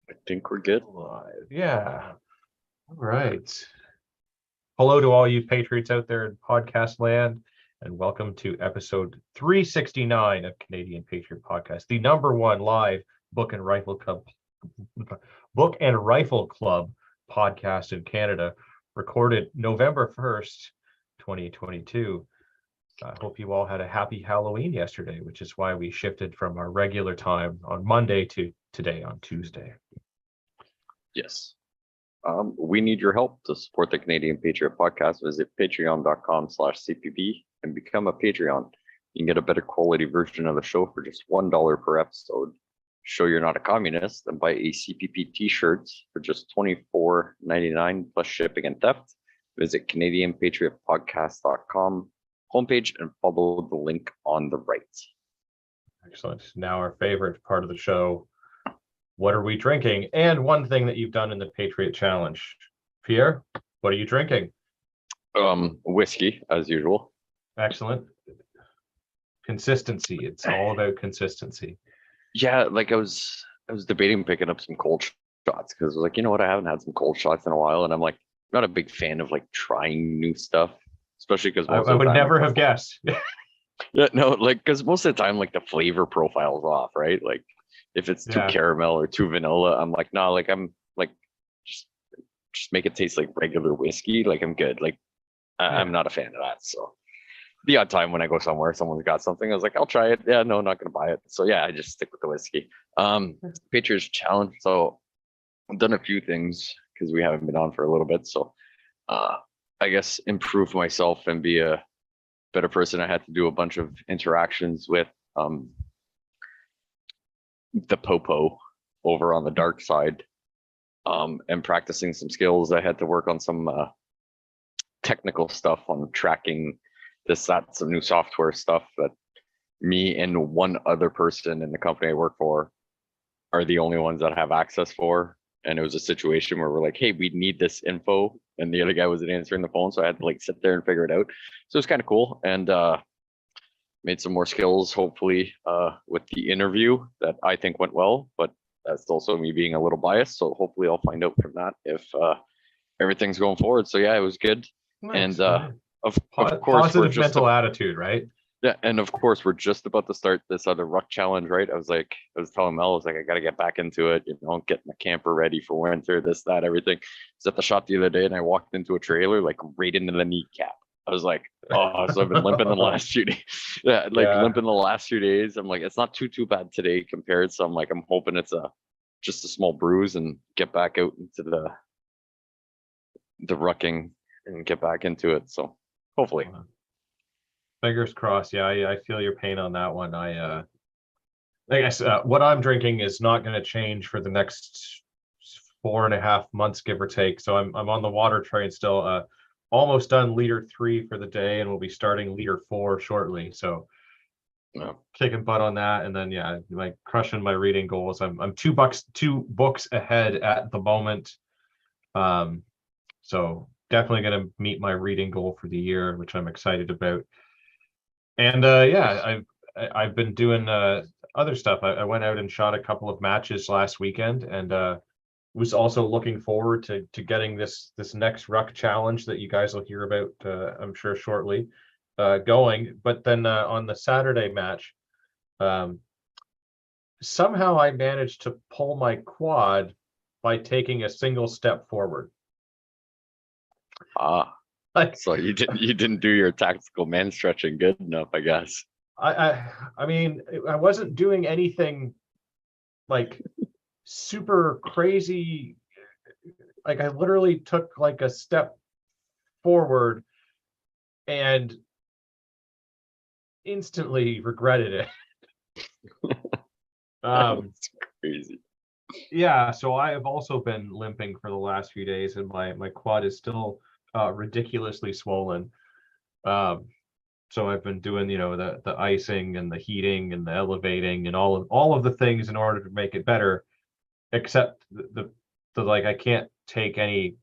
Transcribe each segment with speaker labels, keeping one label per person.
Speaker 1: I think we're good.
Speaker 2: Live. Yeah. All right. Hello to all you patriots out there in podcast land, and welcome to episode 369 of Canadian Patriot Podcast, the number one live book and rifle club podcast in Canada, recorded November 1st, 2022. I hope you all had a happy Halloween yesterday, which is why we shifted from our regular time on Monday to today on Tuesday.
Speaker 1: Yes. We need your help to support the Canadian Patriot Podcast. Visit patreon.com/CPP and become a Patreon. You can get a better quality version of the show for just $1 per episode. Show you're not a communist and buy a CPP t-shirt for just $24.99 plus shipping and theft. Visit CanadianPatriotPodcast.com homepage and follow the link on the right.
Speaker 2: Excellent. Now our favorite part of the show. What are we drinking? And one thing that you've done in the Patriot Challenge. Pierre, what are you drinking?
Speaker 1: Whiskey, as usual.
Speaker 2: Excellent. Consistency. It's all about consistency.
Speaker 1: Yeah, like I was debating picking up some cold shots because I was like, you know what, I haven't had some cold shots in a while, and I'm like not a big fan of like trying new stuff, especially because
Speaker 2: I would never have guessed.
Speaker 1: Yeah, no, like because most of the time like the flavor profile's off, right? Like if it's too caramel or too vanilla, I'm like, no, like I'm like just make it taste like regular whiskey. Like I'm good. Like I'm not a fan of that. So the odd time when I go somewhere, someone's got something, I was like, I'll try it. Yeah, no, not gonna buy it. So yeah, I just stick with the whiskey. Patriots Challenge. So I've done a few things because we haven't been on for a little bit. So I guess improve myself and be a better person. I had to do a bunch of interactions with the popo over on the dark side, and practicing some skills. I had to work on some technical stuff on tracking this, that, some new software stuff that me and one other person in the company I work for are the only ones that have access for. And it was a situation where we're like, hey, we need this info, and the other guy wasn't answering the phone, so I had to like sit there and figure it out. So it was kind of cool, and made some more skills, hopefully, with the interview that I think went well, but that's also me being a little biased. So hopefully I'll find out from that if everything's going forward. So yeah, it was good. Nice. And of course,
Speaker 2: positive mental attitude, right?
Speaker 1: Yeah, and of course we're just about to start this other ruck challenge, right? I was telling Mel, I was like, I gotta get back into it, get my camper ready for winter, this, that, everything. I was at the shop the other day and I walked into a trailer like right into the kneecap. I was like, oh, so I've been limping the last few days. Limping the last few days. I'm like, it's not too bad today compared. So I'm like, I'm hoping it's just a small bruise and get back out into the rucking and get back into it. So hopefully.
Speaker 2: Fingers crossed. Yeah, I feel your pain on that one. I guess what I'm drinking is not going to change for the next 4.5 months, give or take. So I'm on the water train still. Almost done liter 3 for the day, and we'll be starting liter 4 shortly. So kicking butt on that, and then like crushing my reading goals. I'm two books ahead at the moment. So definitely going to meet my reading goal for the year, which I'm excited about. And I've been doing other stuff. I went out and shot a couple of matches last weekend, and was also looking forward to getting this next ruck challenge that you guys will hear about, I'm sure shortly, going. But then on the Saturday match, somehow I managed to pull my quad by taking a single step forward.
Speaker 1: So you didn't do your tactical man stretching good enough, I guess.
Speaker 2: I mean, I wasn't doing anything like super crazy. Like I literally took like a step forward and instantly regretted it.
Speaker 1: That's crazy.
Speaker 2: Yeah, so I have also been limping for the last few days, and my quad is still ridiculously swollen. So I've been doing, the icing and the heating and the elevating and all of the things in order to make it better, except the like I can't take any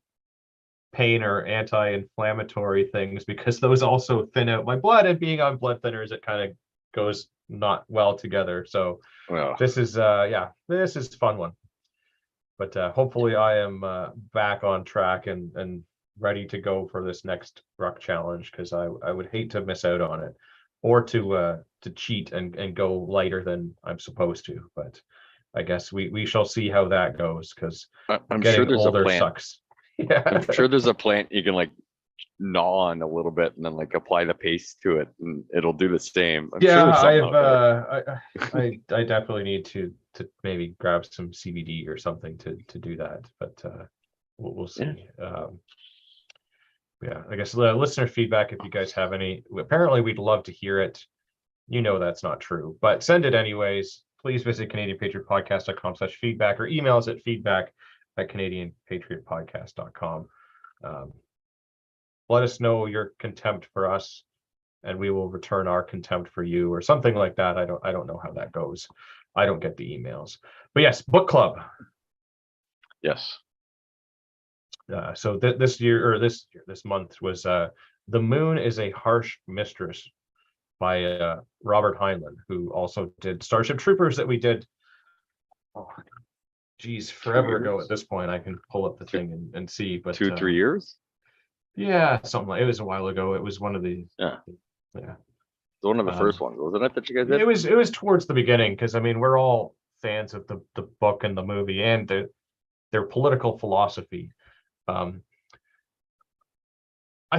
Speaker 2: pain or anti-inflammatory things because those also thin out my blood, and being on blood thinners, it kind of goes not well together. So this is this is a fun one. But hopefully I am back on track and ready to go for this next ruck challenge, because I would hate to miss out on it, or to cheat and go lighter than I'm supposed to. But I guess we shall see how that goes, because
Speaker 1: I'm sure
Speaker 2: getting
Speaker 1: there's a
Speaker 2: older
Speaker 1: plant.
Speaker 2: sucks. Yeah.
Speaker 1: I'm sure there's a plant you can like gnaw on a little bit and then like apply the paste to it and it'll do the same. I'm sure
Speaker 2: Yeah,
Speaker 1: there's something
Speaker 2: I've
Speaker 1: out there.
Speaker 2: I definitely need to maybe grab some CBD or something to do that, but we'll see. Yeah, I guess the listener feedback, if you guys have any, apparently we'd love to hear it. You know that's not true, but send it anyways. Please visit CanadianPatriotPodcast.com/feedback, or email us at feedback@CanadianPatriotPodcast.com. Let us know your contempt for us, and we will return our contempt for you, or something like that. I don't know how that goes. I don't get the emails. But yes, book club.
Speaker 1: Yes.
Speaker 2: So this month was The Moon is a Harsh Mistress by Robert Heinlein, who also did Starship Troopers that we did. Oh, geez, forever ago at this point. I can pull up the thing and see, but
Speaker 1: 2-3 years.
Speaker 2: Yeah, something like, it was a while ago. It was one of the
Speaker 1: Yeah.
Speaker 2: yeah.
Speaker 1: One of the first ones, wasn't it, that you guys did?
Speaker 2: It was towards the beginning, because I mean we're all fans of the book and the movie and their political philosophy. I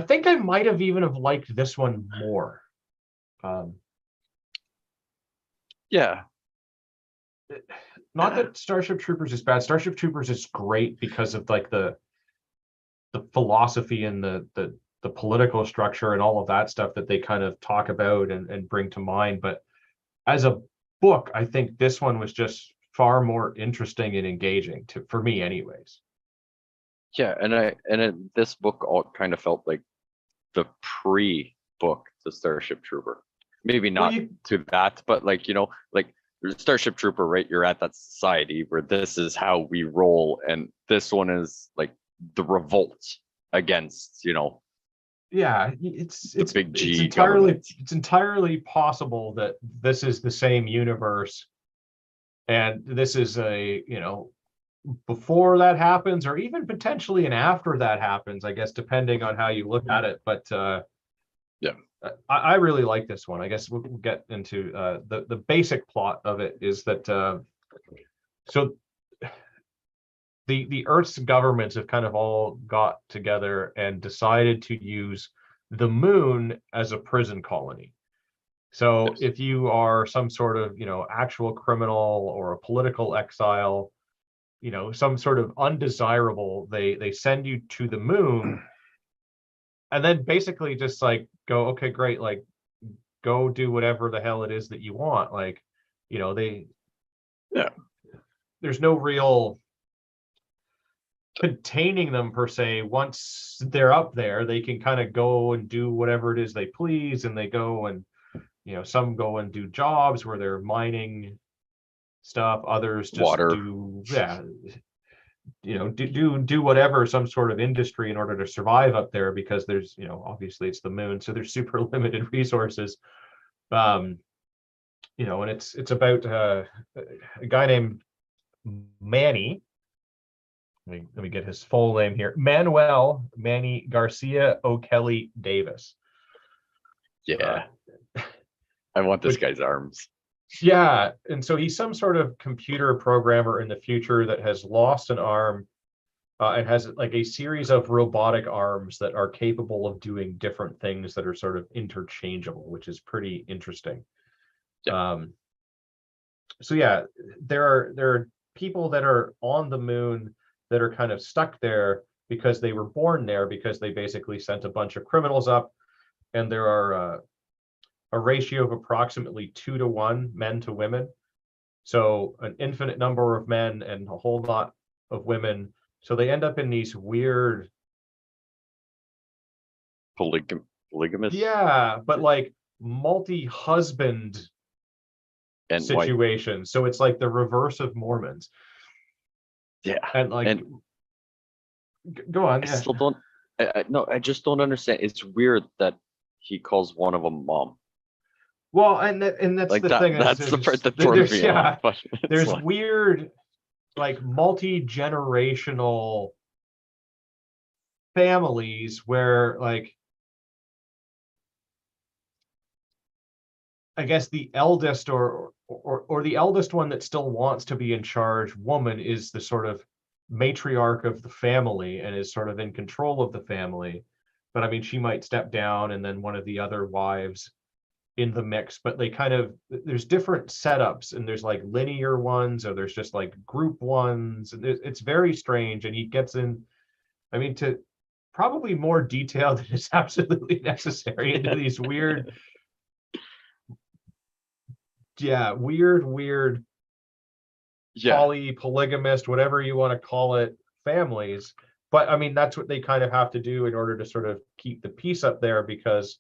Speaker 2: think I might have even have liked this one more.
Speaker 1: Yeah.
Speaker 2: Not that Starship Troopers is bad. Starship Troopers is great because of like the philosophy and the political structure and all of that stuff that they kind of talk about and bring to mind. But as a book, I think this one was just far more interesting and engaging for me anyways.
Speaker 1: Yeah, this book all kind of felt like the pre-book to Starship Trooper. Maybe not to that, but like, like Starship Trooper, right? You're at that society where this is how we roll, and this one is like the revolt against,
Speaker 2: Yeah, it's
Speaker 1: big G
Speaker 2: it's
Speaker 1: government.
Speaker 2: it's entirely possible that this is the same universe, and this is a before that happens, or even potentially an after that happens, I guess, depending on how you look at it. But
Speaker 1: yeah,
Speaker 2: I really like this one. I guess we'll get into the basic plot of it is that so the Earth's governments have kind of all got together and decided to use the moon as a prison colony. So
Speaker 1: yes.
Speaker 2: if you are some sort of, actual criminal or a political exile, some sort of undesirable, they send you to the moon, and then basically just like go, okay, great, like go do whatever the hell it is that you want. Like, there's no real containing them per se. Once they're up there, they can kind of go and do whatever it is they please, and they go and some go and do jobs where they're mining stuff, others just do do whatever, some sort of industry in order to survive up there, because there's obviously it's the moon, so there's super limited resources. And it's about a guy named Manny. Let me get his full name here. Manuel Manny Garcia O'Kelly Davis.
Speaker 1: Yeah. I want this guy's arms.
Speaker 2: Yeah, and so he's some sort of computer programmer in the future that has lost an arm, and has like a series of robotic arms that are capable of doing different things that are sort of interchangeable, which is pretty interesting. Yeah. So yeah, there are people that are on the moon that are kind of stuck there because they were born there, because they basically sent a bunch of criminals up, and there are a ratio of approximately 2-to-1 men to women. So an infinite number of men and a whole lot of women. So they end up in these weird
Speaker 1: polygamous.
Speaker 2: Yeah, but like multi-husband
Speaker 1: and
Speaker 2: situation. So it's like the reverse of Mormons.
Speaker 1: Yeah.
Speaker 2: And like go on.
Speaker 1: I still don't I just don't understand. It's weird that he calls one of them mom.
Speaker 2: Well, and that's like the thing.
Speaker 1: That's the part that throws me off.
Speaker 2: There's weird like multi-generational families where like I guess the eldest or the eldest one that still wants to be in charge woman is the sort of matriarch of the family and is sort of in control of the family. But I mean, she might step down and then one of the other wives in the mix, but they kind of, there's different setups and there's like linear ones or there's just like group ones. And it's very strange. And he gets in, I mean, to probably more detail than is absolutely necessary into these weird, weird
Speaker 1: Yeah,
Speaker 2: polygamist, whatever you want to call it, families. But I mean, that's what they kind of have to do in order to sort of keep the peace up there, because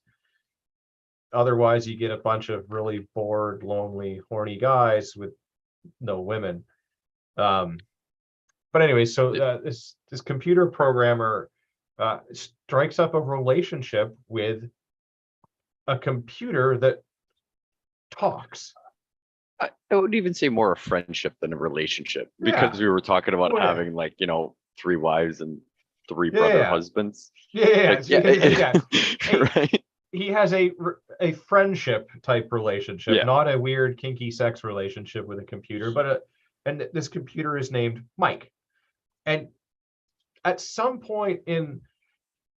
Speaker 2: otherwise you get a bunch of really bored, lonely, horny guys with no women. But anyway, so this computer programmer strikes up a relationship with a computer that talks.
Speaker 1: I would even say more a friendship than a relationship, because we were talking about having like, you know, 3 wives and 3 brother husbands.
Speaker 2: Yeah.
Speaker 1: Right.
Speaker 2: He has a friendship type relationship, not a weird kinky sex relationship with a computer, but and this computer is named Mike. And at some point in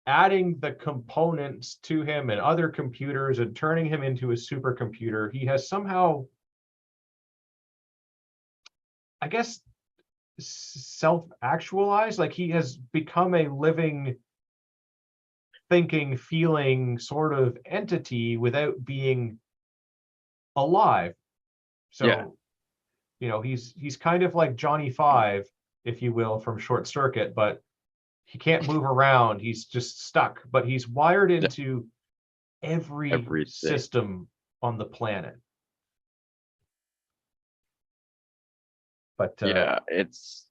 Speaker 2: adding the components to him and other computers and turning him into a supercomputer, he has somehow, I guess, self-actualized. Like he has become a living, thinking, feeling sort of entity without being alive. So, you know, he's kind of like Johnny Five, if you will, from Short Circuit, but he can't move around. He's just stuck, but he's wired into every system on the planet. But
Speaker 1: it's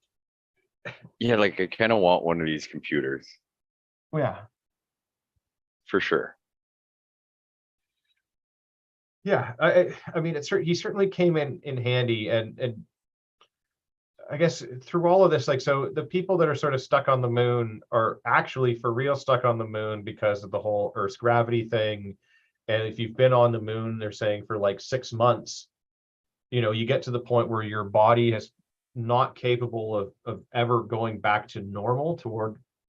Speaker 1: like I kind of want one of these computers.
Speaker 2: Yeah.
Speaker 1: For sure.
Speaker 2: Yeah, I mean, he certainly came in handy, and I guess through all of this, like, so the people that are sort of stuck on the moon are actually for real stuck on the moon because of the whole Earth's gravity thing. And if you've been on the moon, they're saying for like 6 months, you know, you get to the point where your body is not capable of ever going back to normal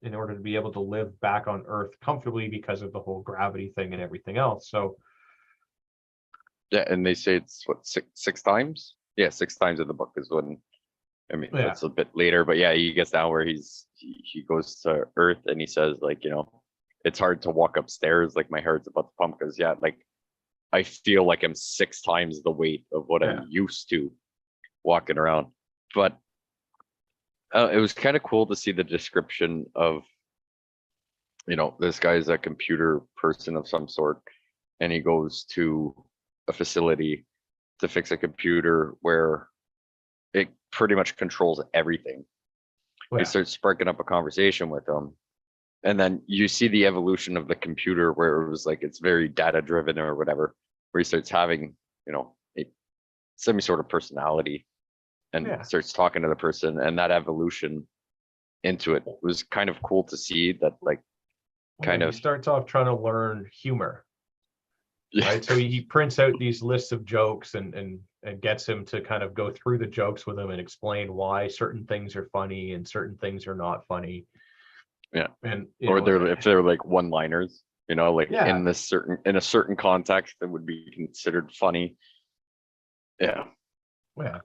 Speaker 2: in order to be able to live back on Earth comfortably because of the whole gravity thing and everything else. So
Speaker 1: yeah, and they say it's what, six times? Yeah, 6 times in the book is when, I mean, that's a bit later, but yeah, he gets down where he goes to Earth and he says, like, you know, it's hard to walk upstairs, like my heart's about to pump, because like I feel like I'm 6 times the weight of what I'm used to walking around. But it was kind of cool to see the description of, you know, this guy's a computer person of some sort, and he goes to a facility to fix a computer where it pretty much controls everything. He starts sparking up a conversation with them, and then you see the evolution of the computer where it was like it's very data driven or whatever, where he starts having, you know, a semi sort of personality and starts talking to the person, and that evolution into it was kind of cool to see. That like
Speaker 2: he starts off trying to learn humor. Right, so he prints out these lists of jokes and gets him to kind of go through the jokes with him and explain why certain things are funny and certain things are not funny. And
Speaker 1: or if they're like one-liners, you know, like in a certain context that would be considered funny.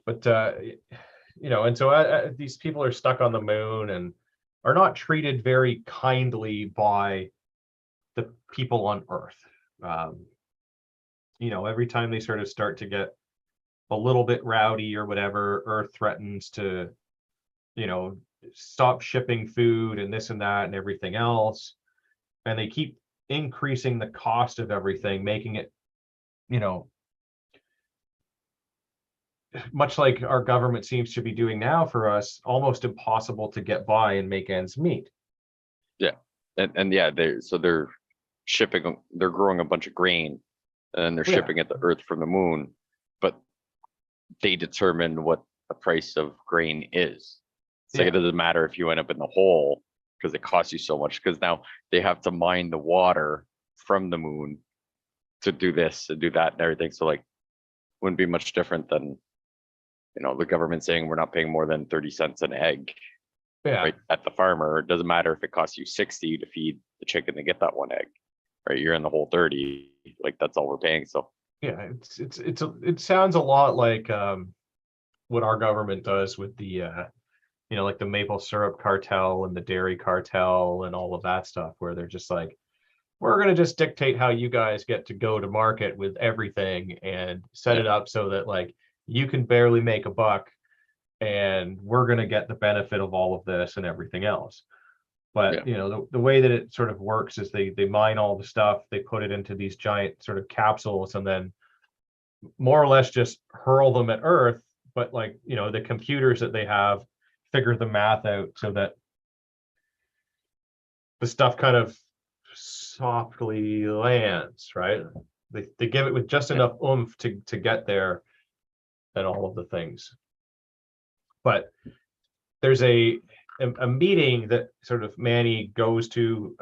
Speaker 2: But you know, and so these people are stuck on the moon and are not treated very kindly by the people on Earth. You know, every time they sort of start to get a little bit rowdy or whatever, Earth threatens to, you know, stop shipping food and this and that and everything else. And they keep increasing the cost of everything, making it, you know, much like our government seems to be doing now for us, almost impossible to get by and make ends meet.
Speaker 1: And they're shipping, they're growing a bunch of grain, and they're shipping it to Earth from the moon, but they determine what the price of grain is. It's like
Speaker 2: Yeah.
Speaker 1: it doesn't matter if you end up in the hole because it costs you so much, because now they have to mine the water from the moon to do this and do that and everything. So like wouldn't be much different than, the government saying we're not paying more than 30 cents an egg
Speaker 2: Yeah.
Speaker 1: right at the farmer. It doesn't matter if it costs you 60 to feed the chicken to get that one egg, right? You're in the whole 30, like that's all we're paying. So
Speaker 2: Yeah. It sounds a lot like what our government does with the like the maple syrup cartel and the dairy cartel and all of that stuff, where they're just like, we're going to just dictate how you guys get to go to market with everything and set
Speaker 1: Yeah.
Speaker 2: it up so that like you can barely make a buck and we're going to get the benefit of all of this and everything else. But the way that it sort of works is they mine all the stuff, they put it into these giant sort of capsules, and then more or less just hurl them at Earth. But like, the computers that they have figure the math out so that the stuff kind of softly lands, right? They give it with just
Speaker 1: Yeah.
Speaker 2: enough oomph to get there and all of the things. But there's a meeting that sort of Manny goes to,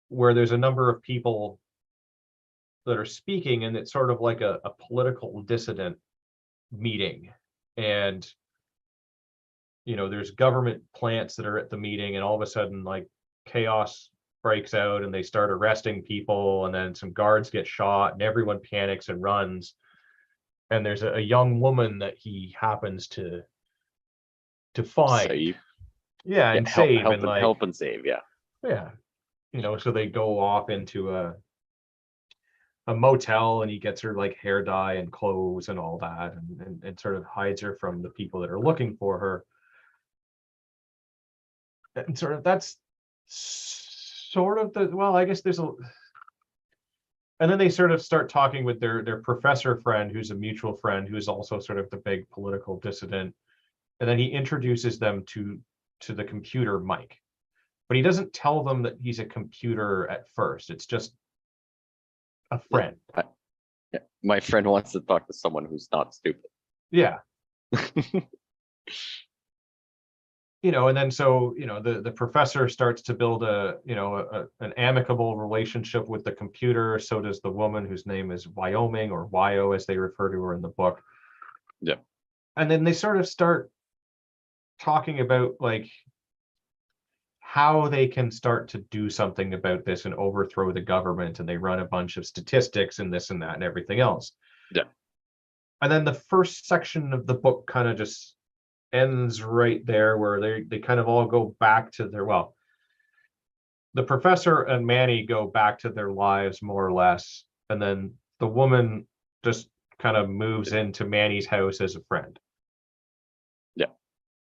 Speaker 2: where there's a number of people that are speaking, and it's sort of like a political dissident meeting. And there's government plants that are at the meeting, and all of a sudden like chaos breaks out and they start arresting people, and then some guards get shot and everyone panics and runs. And there's a young woman that he happens to find.
Speaker 1: Save.
Speaker 2: Yeah, and
Speaker 1: help,
Speaker 2: save
Speaker 1: help,
Speaker 2: and
Speaker 1: and
Speaker 2: like,
Speaker 1: help and save. Yeah.
Speaker 2: yeah, so they go off into a motel, and he gets her like hair dye and clothes and all that, and sort of hides her from the people that are looking for her. And sort of that's sort of the, well, I guess there's a, and then they sort of start talking with their professor friend, who's a mutual friend, who's also sort of the big political dissident. And then he introduces them to the computer Mike, but he doesn't tell them that he's a computer at first. It's just a friend.
Speaker 1: Yeah. My friend wants to talk to someone who's not stupid.
Speaker 2: Yeah. And then so the professor starts to build an amicable relationship with the computer. So does the woman, whose name is Wyoming, or Wyo as they refer to her in the book.
Speaker 1: Yeah.
Speaker 2: And then they sort of start talking about like how they can start to do something about this and overthrow the government, and they run a bunch of statistics and this and that and everything else.
Speaker 1: Yeah.
Speaker 2: And then the first section of the book kind of just ends right there, where they kind of all go back to their, well, the professor and Manny go back to their lives more or less, and then the woman just kind of moves into Manny's house as a friend.
Speaker 1: Yeah.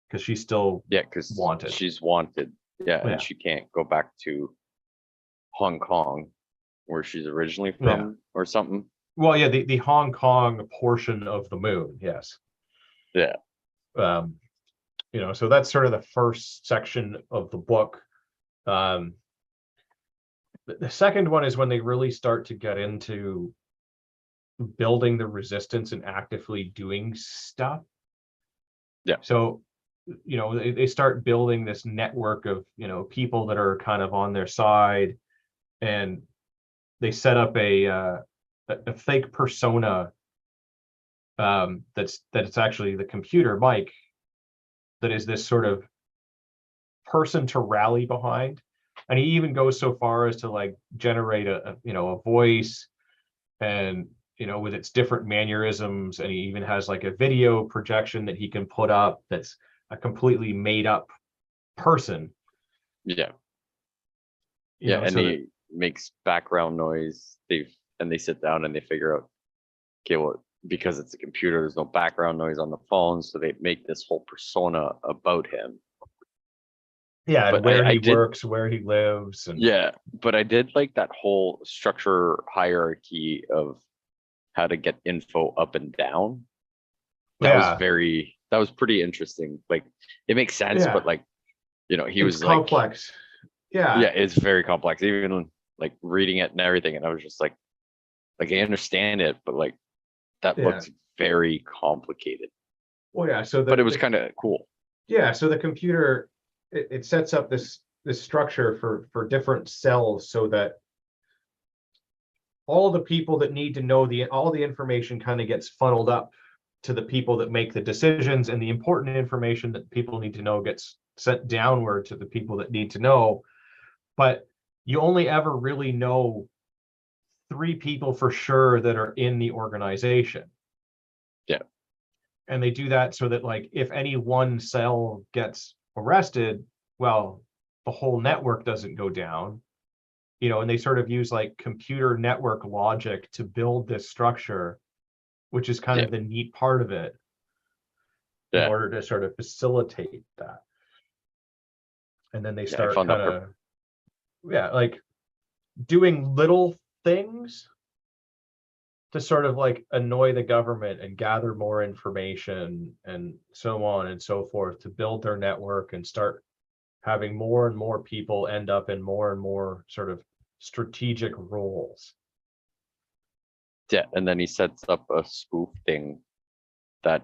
Speaker 2: Because she's still
Speaker 1: because
Speaker 2: wanted.
Speaker 1: She's wanted. Yeah,
Speaker 2: Yeah.
Speaker 1: and she can't go back to Hong Kong, where she's originally from, or something.
Speaker 2: Well, yeah, the Hong Kong portion of the moon, yes.
Speaker 1: Yeah.
Speaker 2: So that's sort of the first section of the book. The second one is when they really start to get into building the resistance and actively doing stuff.
Speaker 1: Yeah.
Speaker 2: So, they start building this network of, people that are kind of on their side, and they set up a fake persona, that's actually the computer Mike, that is this sort of person to rally behind. And he even goes so far as to like generate a voice, and with its different mannerisms, and he even has like a video projection that he can put up that's a completely made up person.
Speaker 1: Yeah.
Speaker 2: So
Speaker 1: he makes background noise. They sit down and they figure out, okay, well, because it's a computer, there's no background noise on the phone, so they make this whole persona about him.
Speaker 2: Yeah,
Speaker 1: but
Speaker 2: and where he works, where he lives, and
Speaker 1: yeah, but I did like that whole structure hierarchy of how to get info up and down. That was pretty interesting. Like, it makes sense, but like, he was
Speaker 2: complex.
Speaker 1: Yeah, it's very complex. Even like reading it and everything, and I was just like I understand it, but like that looks very complicated.
Speaker 2: Well, yeah. So
Speaker 1: but it was kind of cool.
Speaker 2: so the computer, it sets up this structure for different cells so that all the people that need to know all the information kind of gets funneled up to the people that make the decisions, and the important information that people need to know gets sent downward to the people that need to know. But you only ever really know 3 people for sure that are in the organization.
Speaker 1: Yeah.
Speaker 2: And they do that so that, like, if any one cell gets arrested, well, the whole network doesn't go down, and they sort of use like computer network logic to build this structure, which is kind
Speaker 1: Yeah.
Speaker 2: of the neat part of it, in
Speaker 1: Yeah.
Speaker 2: order to sort of facilitate that. And then they
Speaker 1: I
Speaker 2: start
Speaker 1: found that
Speaker 2: kind of, like doing little things to sort of like annoy the government and gather more information and so on and so forth, to build their network and start having more and more people end up in more and more sort of strategic roles.
Speaker 1: Yeah, and then he sets up a spoof thing that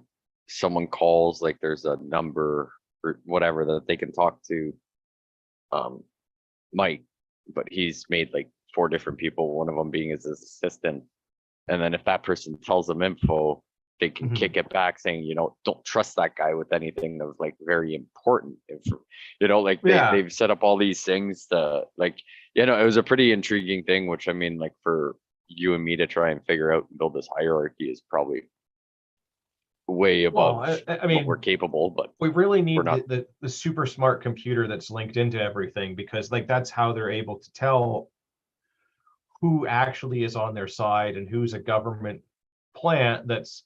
Speaker 1: someone calls, like there's a number or whatever that they can talk to Mike, but he's made like 4 different people, one of them being his assistant. And then if that person tells them info, they can kick it back saying, don't trust that guy with anything that was like very important. Like they've set up all these things to like, it was a pretty intriguing thing, which I mean, like for you and me to try and figure out and build this hierarchy is probably way above
Speaker 2: I mean,
Speaker 1: what we're capable, but
Speaker 2: we really need
Speaker 1: we're not.
Speaker 2: the super smart computer that's linked into everything, because like that's how they're able to tell who actually is on their side and who's a government plant that's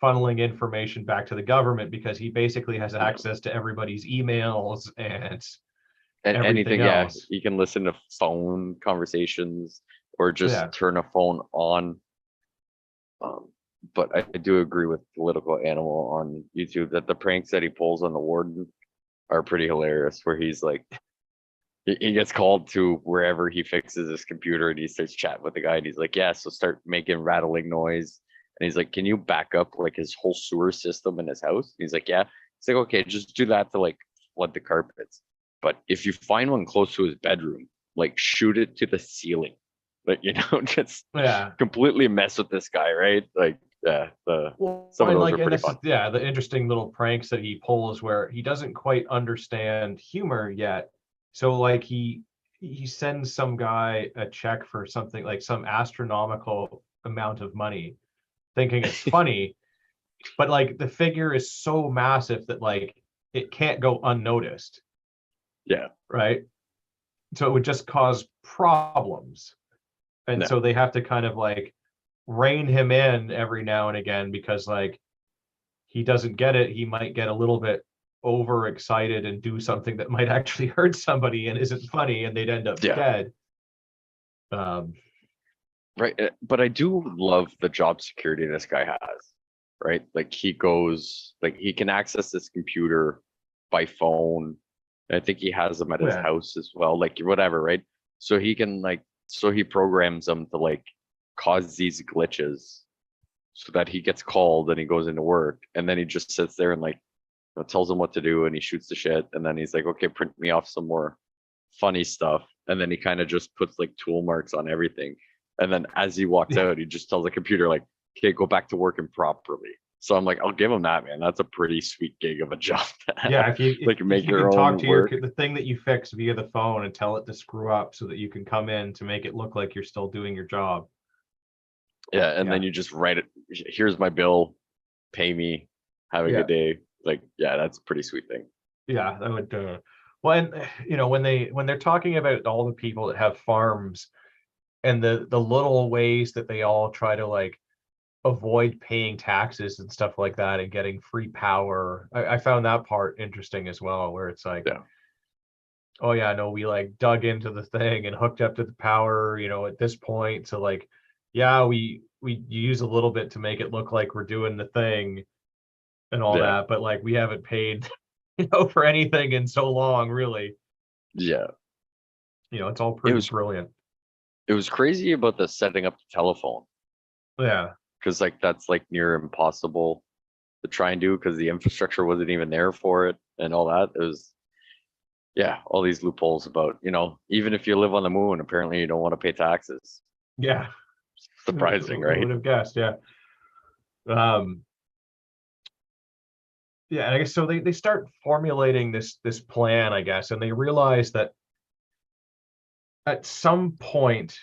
Speaker 2: funneling information back to the government, because he basically has access to everybody's emails and
Speaker 1: Anything,
Speaker 2: else.
Speaker 1: you can listen to phone conversations or just turn a phone on. But I do agree with Political Animal on YouTube that the pranks that he pulls on the warden are pretty hilarious, where he's like, he gets called to wherever he fixes his computer and he starts chatting with the guy and he's like, yeah, so start making rattling noise. And he's like, can you back up like his whole sewer system in his house? And he's like, yeah. He's like, okay, just do that to like flood the carpets. But if you find one close to his bedroom, like shoot it to the ceiling. Like, just completely mess with this guy, right? Like, some of those are pretty fun.
Speaker 2: The interesting little pranks that he pulls where he doesn't quite understand humor yet. So like he sends some guy a check for something like some astronomical amount of money, thinking it's funny, but like the figure is so massive that like it can't go unnoticed.
Speaker 1: Yeah.
Speaker 2: Right. So it would just cause problems. And so they have to kind of like rein him in every now and again, because like he doesn't get it. He might get a little bit overexcited and do something that might actually hurt somebody and isn't funny, and they'd end up dead.
Speaker 1: Right. But I do love the job security this guy has, right? Like he can access this computer by phone. I think he has them at his house as well, like whatever, right? So he can so he programs them to like cause these glitches so that he gets called and he goes into work, and then he just sits there and like tells him what to do and he shoots the shit, and then he's like, okay, print me off some more funny stuff, and then he kind of just puts like tool marks on everything, and then as he walks out he just tells the computer like, okay, go back to working properly. So I'm like, I'll give him that, man. That's a pretty sweet gig of a job.
Speaker 2: If you
Speaker 1: like make
Speaker 2: if you
Speaker 1: your
Speaker 2: can
Speaker 1: own
Speaker 2: talk to
Speaker 1: work.
Speaker 2: the thing that you fix via the phone and tell it to screw up so that you can come in to make it look like you're still doing your job.
Speaker 1: Yeah, and then you just write it. Here's my bill. Pay me. Have a good day. Like, yeah, that's a pretty sweet thing.
Speaker 2: Yeah, that would. Well, and when they're talking about all the people that have farms and the little ways that they all try to like avoid paying taxes and stuff like that and getting free power, I found that part interesting as well, where it's like, oh yeah, no, we like dug into the thing and hooked up to the power, at this point. So like, yeah, we use a little bit to make it look like we're doing the thing and all that, but like we haven't paid, for anything in so long, really.
Speaker 1: Yeah.
Speaker 2: It's all pretty brilliant.
Speaker 1: It was crazy about the setting up the telephone.
Speaker 2: Yeah.
Speaker 1: Because like that's like near impossible. to try and do because the infrastructure wasn't even there for it and all that. It was, yeah, all these loopholes about, even if you live on the moon, apparently you don't want to pay taxes.
Speaker 2: Yeah.
Speaker 1: Surprising,
Speaker 2: Who
Speaker 1: right?
Speaker 2: would have guessed? Yeah. Yeah, and I guess so they start formulating this plan, I guess, and they realize that at some point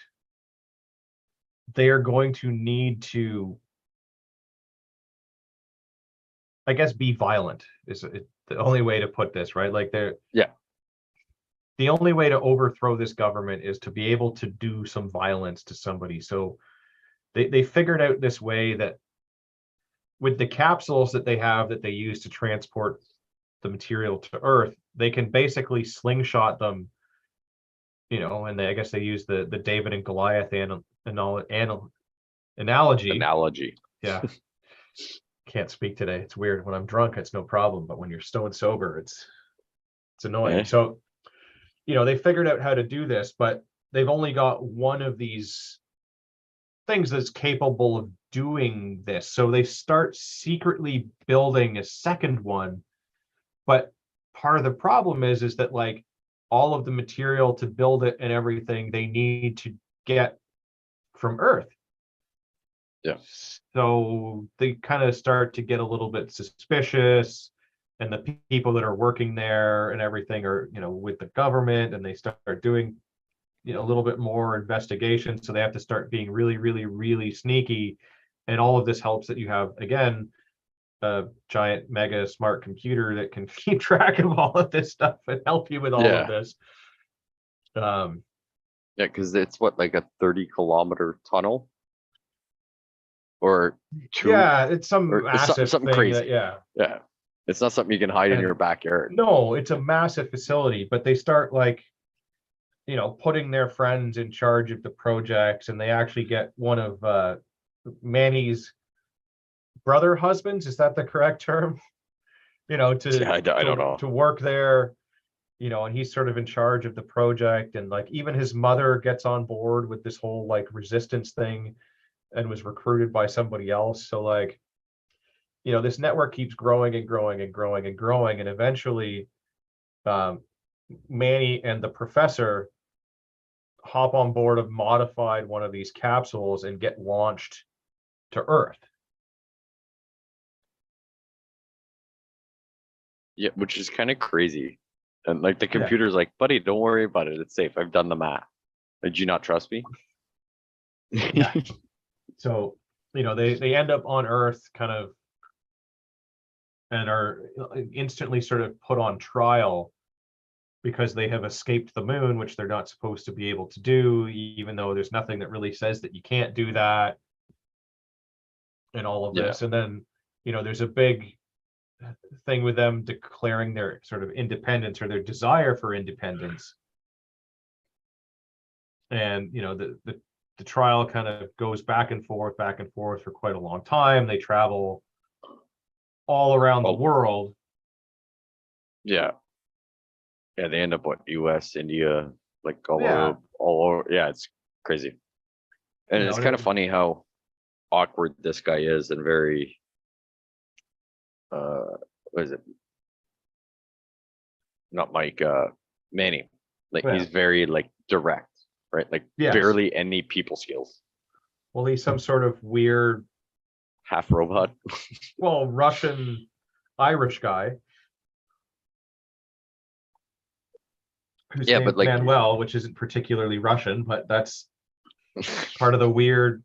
Speaker 2: they are going to need to, I guess, be violent is the only way to put this, right? Like
Speaker 1: Yeah.
Speaker 2: the only way to overthrow this government is to be able to do some violence to somebody. So they figured out this way that with the capsules that they have that they use to transport the material to Earth, they can basically slingshot them, and I guess they use the David and Goliath analogy. Yeah. Can't speak today. It's weird. When I'm drunk, it's no problem, but when you're stone sober, it's annoying.
Speaker 1: Eh?
Speaker 2: So, they figured out how to do this, but they've only got one of these things that's capable of doing this. So they start secretly building a second one. But part of the problem is that like all of the material to build it and everything they need to get from Earth.
Speaker 1: Yeah.
Speaker 2: So they kind of start to get a little bit suspicious, and the people that are working there and everything are, with the government, and they start doing, a little bit more investigation. So they have to start being really, really, really sneaky. And all of this helps that you have, again, a giant mega smart computer that can keep track of all of this stuff and help you with all of this.
Speaker 1: Yeah, because it's what, like a 30-kilometer tunnel or two?
Speaker 2: Yeah, it's some
Speaker 1: or
Speaker 2: massive
Speaker 1: something
Speaker 2: thing
Speaker 1: crazy.
Speaker 2: yeah.
Speaker 1: It's not something you can hide in your backyard.
Speaker 2: No, it's a massive facility, but they start like, putting their friends in charge of the projects, and they actually get one of Manny's brother husbands. Is that the correct term?
Speaker 1: I don't know.
Speaker 2: To work there, and he's sort of in charge of the project, and like even his mother gets on board with this whole like resistance thing and was recruited by somebody else. So like, this network keeps growing and growing and growing and growing, and eventually Manny and the professor hop on board a modified one of these capsules and get launched to Earth.
Speaker 1: Yeah, which is kind of crazy. And like the computer's like, buddy, don't worry about it. It's safe. I've done the math. Did you not trust me?
Speaker 2: Yeah. So, they end up on Earth kind of, and are instantly sort of put on trial because they have escaped the moon, which they're not supposed to be able to do, even though there's nothing that really says that you can't do that, and all of this. And then, there's a big thing with them declaring their sort of independence or their desire for independence. And, the trial kind of goes back and forth for quite a long time. They travel all around the world.
Speaker 1: Yeah, they end up US, India, like all over. Yeah, it's crazy. And it's kind of funny how awkward this guy is, and very what is it? Not Mike, Manny. Like he's very like direct, right? Like barely any people skills.
Speaker 2: Well, he's some sort of weird
Speaker 1: half robot.
Speaker 2: Well, Russian Irish guy. Who's named but like Manuel, which isn't particularly Russian, but that's part of the weird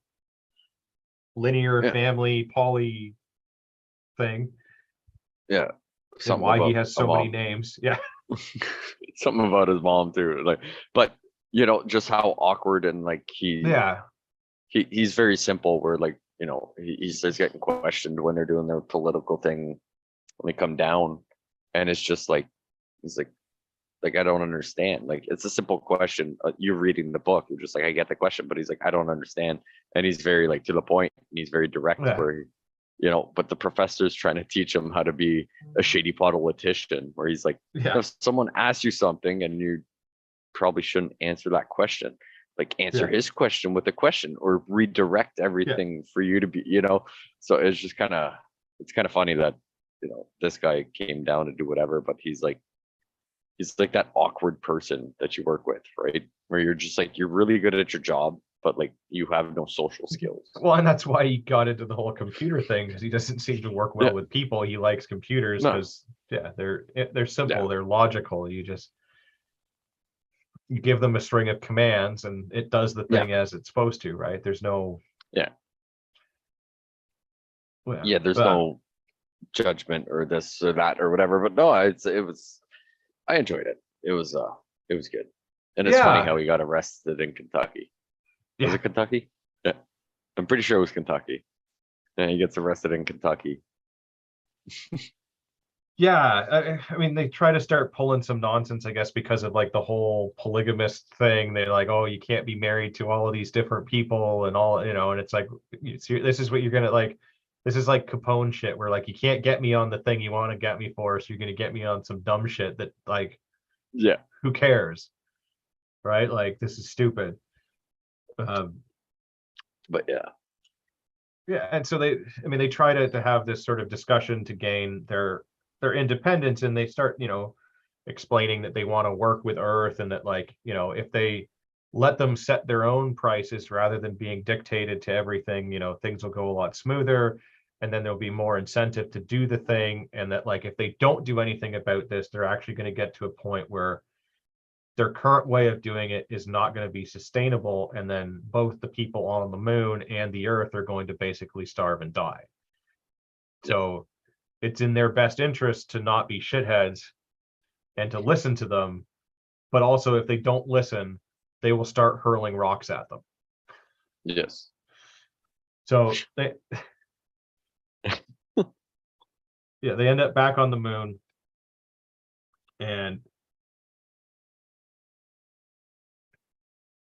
Speaker 2: linear family poly thing.
Speaker 1: Yeah.
Speaker 2: Something why he has so many names. Yeah.
Speaker 1: Something about his mom too. Like, but just how awkward and like he's very simple where like, he starts getting questioned when they're doing their political thing when they come down, and it's just like he's like I don't understand. Like it's a simple question. You're reading the book, you're just like, I get the question, but he's like, I don't understand. And he's very like to the point, and he's very direct where but the professor's trying to teach him how to be a shady politician, where he's like, if someone asks you something and you probably shouldn't answer that question, like answer his question with a question or redirect everything for you to be, so it's just kind of it's kind of funny that, this guy came down to do whatever, but he's like that awkward person that you work with, right? Where you're just like, you're really good at your job, but like you have no social skills.
Speaker 2: Well, and that's why he got into the whole computer thing, because he doesn't seem to work well
Speaker 1: Yeah.
Speaker 2: with people. He likes computers
Speaker 1: No.
Speaker 2: because they're simple,
Speaker 1: Yeah.
Speaker 2: they're logical. You give them a string of commands and it does the
Speaker 1: Yeah.
Speaker 2: thing as it's supposed to, right? There's no
Speaker 1: Yeah.
Speaker 2: well,
Speaker 1: Yeah. There's no judgment or this or that or whatever. But no, I enjoyed it. It was good. And it's funny
Speaker 2: yeah,
Speaker 1: how he got arrested in Kentucky. Was
Speaker 2: yeah.
Speaker 1: it Kentucky? Yeah. I'm pretty sure it was Kentucky. And he gets arrested in Kentucky.
Speaker 2: Yeah, I mean, they try to start pulling some nonsense, I guess, because of like the whole polygamist thing. They're like, oh, you can't be married to all of these different people and all, and it's like, this is what you're gonna like. This is like Capone shit, where like you can't get me on the thing you want to get me for, so you're gonna get me on some dumb shit that like,
Speaker 1: Yeah.
Speaker 2: who cares, right? Like this is stupid.
Speaker 1: But yeah.
Speaker 2: Yeah, and so they try to have this sort of discussion to gain their independence, and they start, explaining that they want to work with Earth, and that like, if they let them set their own prices rather than being dictated to everything, things will go a lot smoother, and then there'll be more incentive to do the thing, and that like if they don't do anything about this, they're actually going to get to a point where their current way of doing it is not going to be sustainable, and then both the people on the moon and the Earth are going to basically starve and die. So it's in their best interest to not be shitheads and to listen to them, but also if they don't listen, they will start hurling rocks at them.
Speaker 1: Yes.
Speaker 2: So they they end up back on the moon, and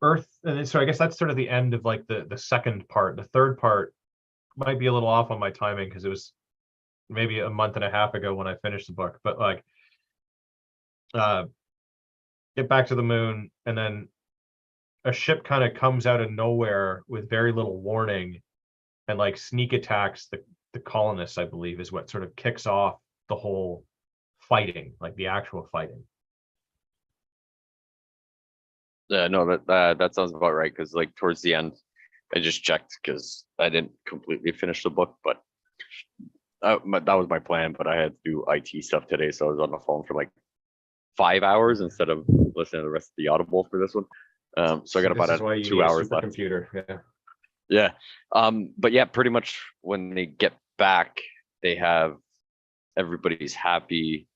Speaker 2: Earth, and so I guess that's sort of the end of like the second part. The third part might be a little off on my timing because it was maybe a month and a half ago when I finished the book, but like get back to the moon, and then a ship kind of comes out of nowhere with very little warning and like sneak attacks the colonists, I believe, is what sort of kicks off the whole fighting, like the actual fighting.
Speaker 1: Yeah, no, that sounds about right. Because like towards the end, I just checked because I didn't completely finish the book, but that was my plan. But I had to do IT stuff today, so I was on the phone for like 5 hours instead of listening to the rest of the Audible for this one. So I got about 2 hours left.
Speaker 2: Computer, yeah.
Speaker 1: Yeah. But yeah, pretty much when they get back, they have everybody's happy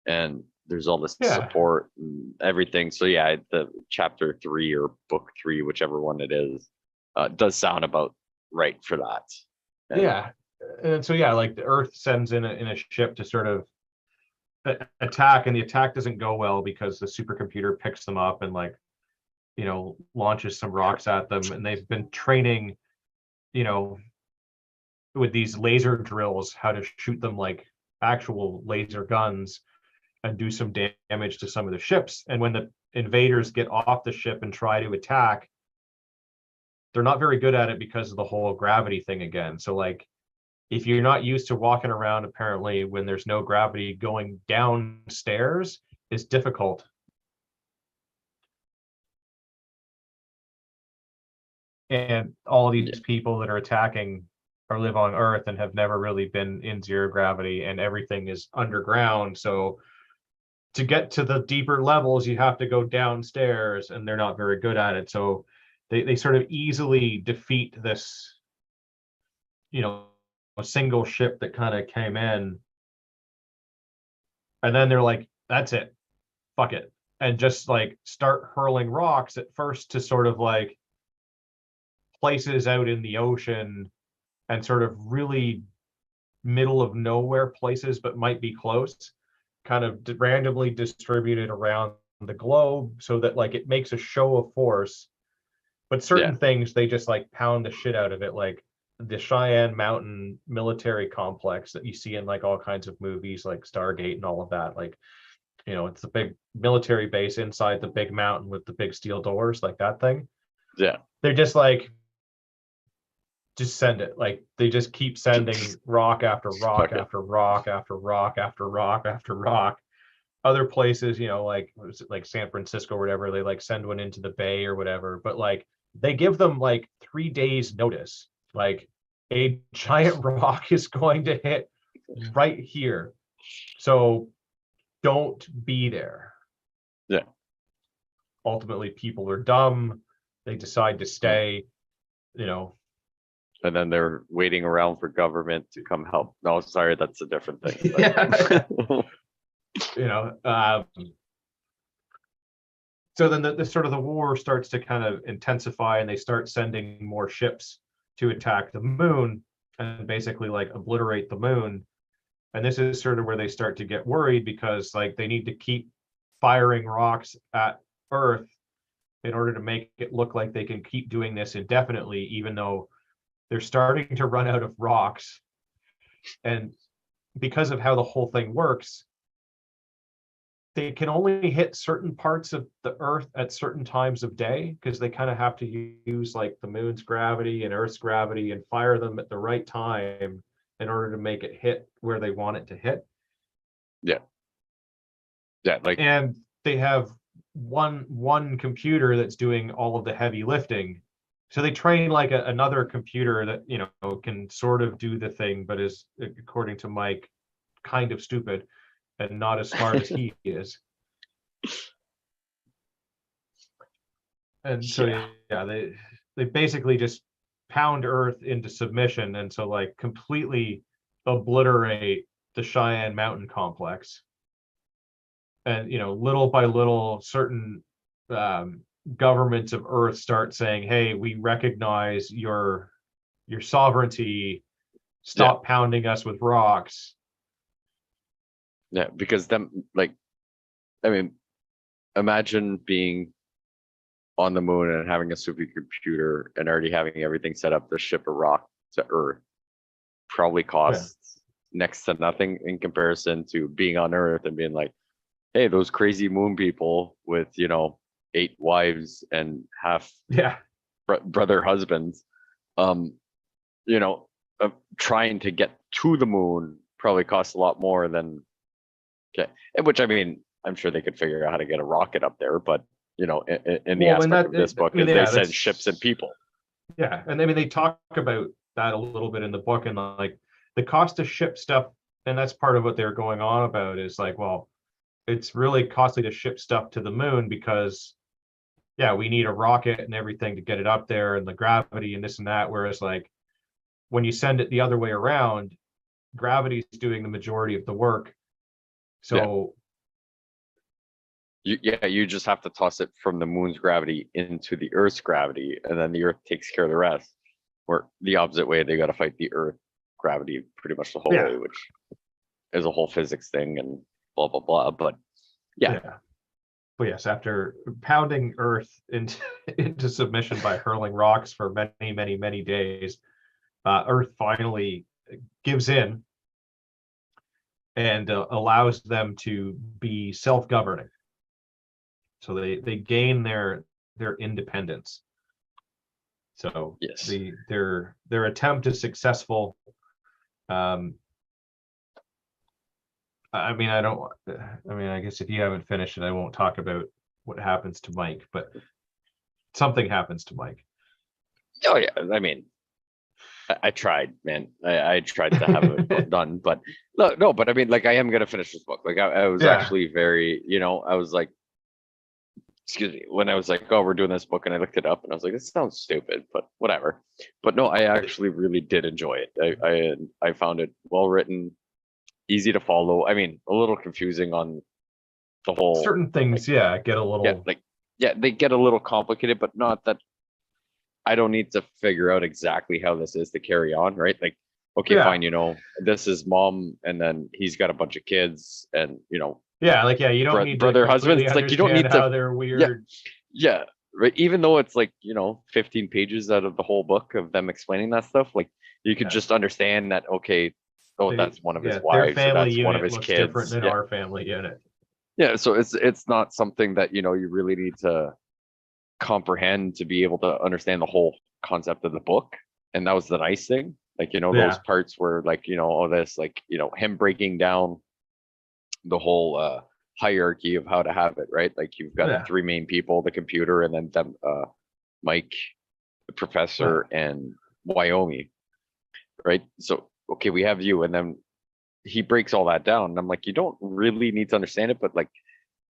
Speaker 1: and there's all this support and everything. So yeah, the chapter 3 or book 3, whichever one it is, does sound about right for that. And
Speaker 2: yeah. And so yeah, like the Earth sends in a ship to sort of attack, and the attack doesn't go well because the supercomputer picks them up and like, launches some rocks at them, and they've been training, with these laser drills, how to shoot them like actual laser guns and do some damage to some of the ships. And when the invaders get off the ship and try to attack, they're not very good at it because of the whole gravity thing again. So like, if you're not used to walking around, apparently when there's no gravity, going downstairs is difficult. And all of these people that are attacking live on Earth and have never really been in zero gravity, and everything is underground. So to get to the deeper levels, you have to go downstairs, and they're not very good at it. So they sort of easily defeat this, a single ship that kind of came in. And then they're like, that's it, fuck it. And just like start hurling rocks at first to sort of like places out in the ocean and sort of really middle of nowhere places, but might be close, kind of randomly distributed around the globe so that like it makes a show of force. But certain things, they just like pound the shit out of it, like the Cheyenne Mountain military complex that you see in like all kinds of movies like Stargate and all of that. Like, it's the big military base inside the big mountain with the big steel doors, like that thing.
Speaker 1: Yeah.
Speaker 2: They're just like, just send it. Like they just keep sending rock after rock
Speaker 1: Fuck it.
Speaker 2: after rock after rock after rock after rock. Other places, you know, like was it like San Francisco or whatever, they like send one into the bay or whatever, but like they give them like 3 days notice. Like a giant rock is going to hit right here. So don't be there.
Speaker 1: Yeah.
Speaker 2: Ultimately, people are dumb. They decide to stay, you know.
Speaker 1: And then they're waiting around for government to come help. No, sorry, that's a different thing.
Speaker 2: Yeah.
Speaker 1: But
Speaker 2: You know, so then the sort of the war starts to kind of intensify, and they start sending more ships to attack the moon and basically like obliterate the moon. And this is sort of where they start to get worried, because like they need to keep firing rocks at Earth in order to make it look like they can keep doing this indefinitely, even though they're starting to run out of rocks. And because of how the whole thing works, they can only hit certain parts of the Earth at certain times of day, because they kind of have to use like the moon's gravity and Earth's gravity and fire them at the right time in order to make it hit where they want it to hit.
Speaker 1: yeah, like
Speaker 2: And they have one computer that's doing all of the heavy lifting. So they train like another computer that, you know, can sort of do the thing, but is, according to Mike, kind of stupid and not as smart as he is. And so yeah, they basically just pound Earth into submission, and so like completely obliterate the Cheyenne Mountain complex. And you know, little by little, certain governments of Earth start saying, "Hey, we recognize your sovereignty. Stop pounding us with rocks."
Speaker 1: Yeah, because them, like, I mean, imagine being on the moon and having a supercomputer and already having everything set up to ship a rock to Earth. Probably costs next to nothing in comparison to being on Earth and being like, hey, those crazy moon people with, you know, 8 wives and half brother husbands, you know, trying to get to the moon probably costs a lot more than, okay, which I mean, I'm sure they could figure out how to get a rocket up there, but you know, in the aspect of this book, they send ships and people.
Speaker 2: Yeah, and I mean, they talk about that a little bit in the book, and like the cost to ship stuff, and that's part of what they're going on about, is like, well, it's really costly to ship stuff to the moon because, yeah, we need a rocket and everything to get it up there, and the gravity and this and that. Whereas like when you send it the other way around, gravity is doing the majority of the work. So
Speaker 1: you just have to toss it from the moon's gravity into the Earth's gravity, and then the Earth takes care of the rest. Or the opposite way, they got to fight the Earth gravity pretty much the whole way, which is a whole physics thing and blah blah blah. But
Speaker 2: but yes, after pounding Earth into submission by hurling rocks for many days, Earth finally gives in and allows them to be self-governing. So they gain their independence. So
Speaker 1: yes,
Speaker 2: their attempt is successful. I mean, I guess if you haven't finished it, I won't talk about what happens to Mike, but something happens to Mike.
Speaker 1: Oh yeah, I mean, I tried, man. I tried to have it done, but no, but I mean, like, I am gonna finish this book. Like, I was actually very, you know, I was like, excuse me, when I was like, oh, we're doing this book, and I looked it up, and I was like, this sounds stupid, but whatever. But no, I actually really did enjoy it. I found it well written, easy to follow. I mean, a little confusing on the whole
Speaker 2: certain things, like, get a little
Speaker 1: they get a little complicated, but not that I don't need to figure out exactly how this is to carry on, right? Like, okay, fine, you know, this is mom, and then he's got a bunch of kids, and you know,
Speaker 2: you don't need
Speaker 1: brother,
Speaker 2: to
Speaker 1: husband. It's like, you don't need
Speaker 2: how
Speaker 1: to.
Speaker 2: they're weird.
Speaker 1: Yeah, right. Even though it's like, you know, 15 pages out of the whole book of them explaining that stuff, like, you could just understand that, okay, that's one of his wives,
Speaker 2: their family
Speaker 1: that's one of his
Speaker 2: looks
Speaker 1: kids.
Speaker 2: different than our family unit.
Speaker 1: Yeah, so it's not something that, you know, you really need to comprehend to be able to understand the whole concept of the book. and that was the nice thing. Like, you know, those
Speaker 2: Yeah.
Speaker 1: parts where like, you know, all this, like, you know, him breaking down the whole hierarchy of how to have it, right? Like you've got the
Speaker 2: Yeah.
Speaker 1: three main people, the computer, and then them, Mike, the
Speaker 2: Yeah.
Speaker 1: professor, and Wyoming, right? So okay, we have you, and then he breaks all that down, and I'm like, you don't really need to understand it, but like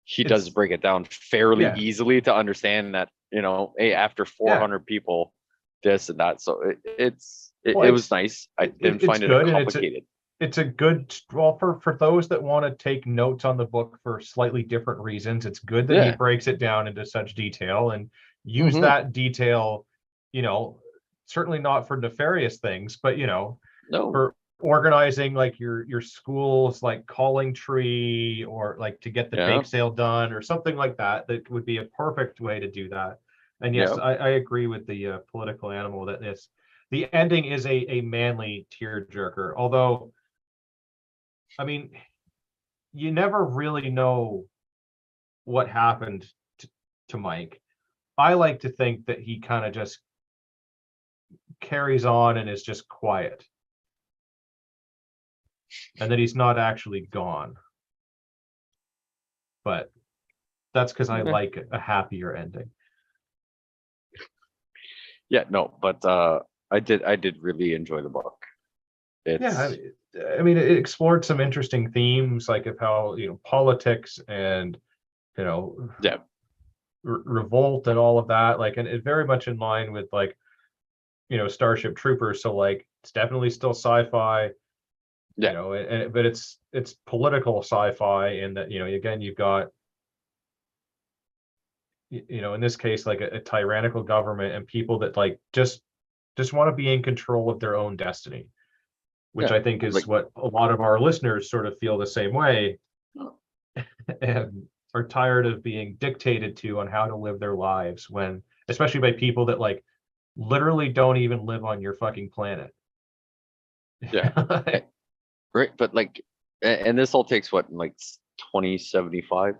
Speaker 1: he does
Speaker 2: It's
Speaker 1: break it down fairly
Speaker 2: yeah.
Speaker 1: easily to understand that, you know, hey, after
Speaker 2: Yeah.
Speaker 1: 400 people, this and that. So
Speaker 2: Well,
Speaker 1: it was nice. I didn't
Speaker 2: it's
Speaker 1: find it
Speaker 2: good, and
Speaker 1: complicated.
Speaker 2: it's a good, well, for those that want to take notes on the book for slightly different reasons, it's good that he
Speaker 1: Yeah.
Speaker 2: breaks it down into such detail and use
Speaker 1: Hmm.
Speaker 2: that detail, you know, certainly not for nefarious things, but you know,
Speaker 1: No.
Speaker 2: for organizing like your school's like calling tree, or like to get the
Speaker 1: Yeah.
Speaker 2: bake sale done or something like that. That would be a perfect way to do that. And yes,
Speaker 1: Yeah.
Speaker 2: I agree with the political animal that this the ending is a manly tearjerker. Although, I mean, you never really know what happened to Mike. I like to think that he kind of just carries on and is just quiet, and that he's not actually gone. But that's because I
Speaker 1: Yeah.
Speaker 2: like a happier ending.
Speaker 1: Yeah. No, but I did really enjoy the book.
Speaker 2: Yeah,
Speaker 1: It's
Speaker 2: I mean, it explored some interesting themes, like of how, you know, politics and, you know,
Speaker 1: yeah.
Speaker 2: revolt and all of that. Like, and it very much in line with like, you know, Starship Troopers. So like, it's definitely still sci-fi, you
Speaker 1: Yeah.
Speaker 2: know, but it's political sci-fi, and that, you know, again, you've got, you know, in this case, like a tyrannical government and people that like just want to be in control of their own destiny, which
Speaker 1: Yeah.
Speaker 2: I think is
Speaker 1: Like
Speaker 2: what a lot of our listeners sort of feel the same way, and are tired of being dictated to on how to live their lives, when, especially by people that like literally don't even live on your fucking planet.
Speaker 1: yeah. Eh, right. But like, and this all takes what, like 2075,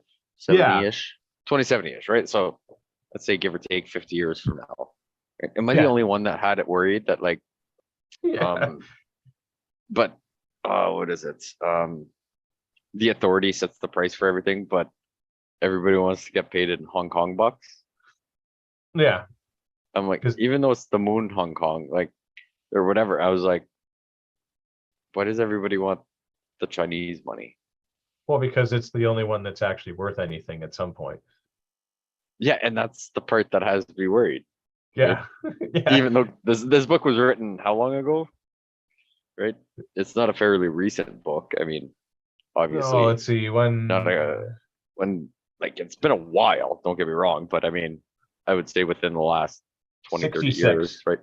Speaker 2: Yeah,
Speaker 1: 70-ish, 2070-ish, right? So let's say give or take 50 years from now. Right? Am I the
Speaker 2: yeah,
Speaker 1: only one that had it worried that like,
Speaker 2: yeah.
Speaker 1: um, but what is it? The authority sets the price for everything, but everybody wants to get paid in Hong Kong bucks.
Speaker 2: Yeah,
Speaker 1: I'm like,
Speaker 2: because,
Speaker 1: even though it's the moon Hong Kong, like, or whatever, I was like, why does everybody want the Chinese money?
Speaker 2: well, because it's the only one that's actually worth anything at some point.
Speaker 1: Yeah, and that's the part that has to be worried, right?
Speaker 2: Yeah, yeah.
Speaker 1: Even though this book was written how long ago, right? It's not a fairly recent book. I mean,
Speaker 2: Oh,
Speaker 1: obviously
Speaker 2: let's see,
Speaker 1: not
Speaker 2: when
Speaker 1: a when like it's been a while, don't get me wrong, but I mean, I would say within the last 20, 30 years,
Speaker 2: 66.
Speaker 1: right?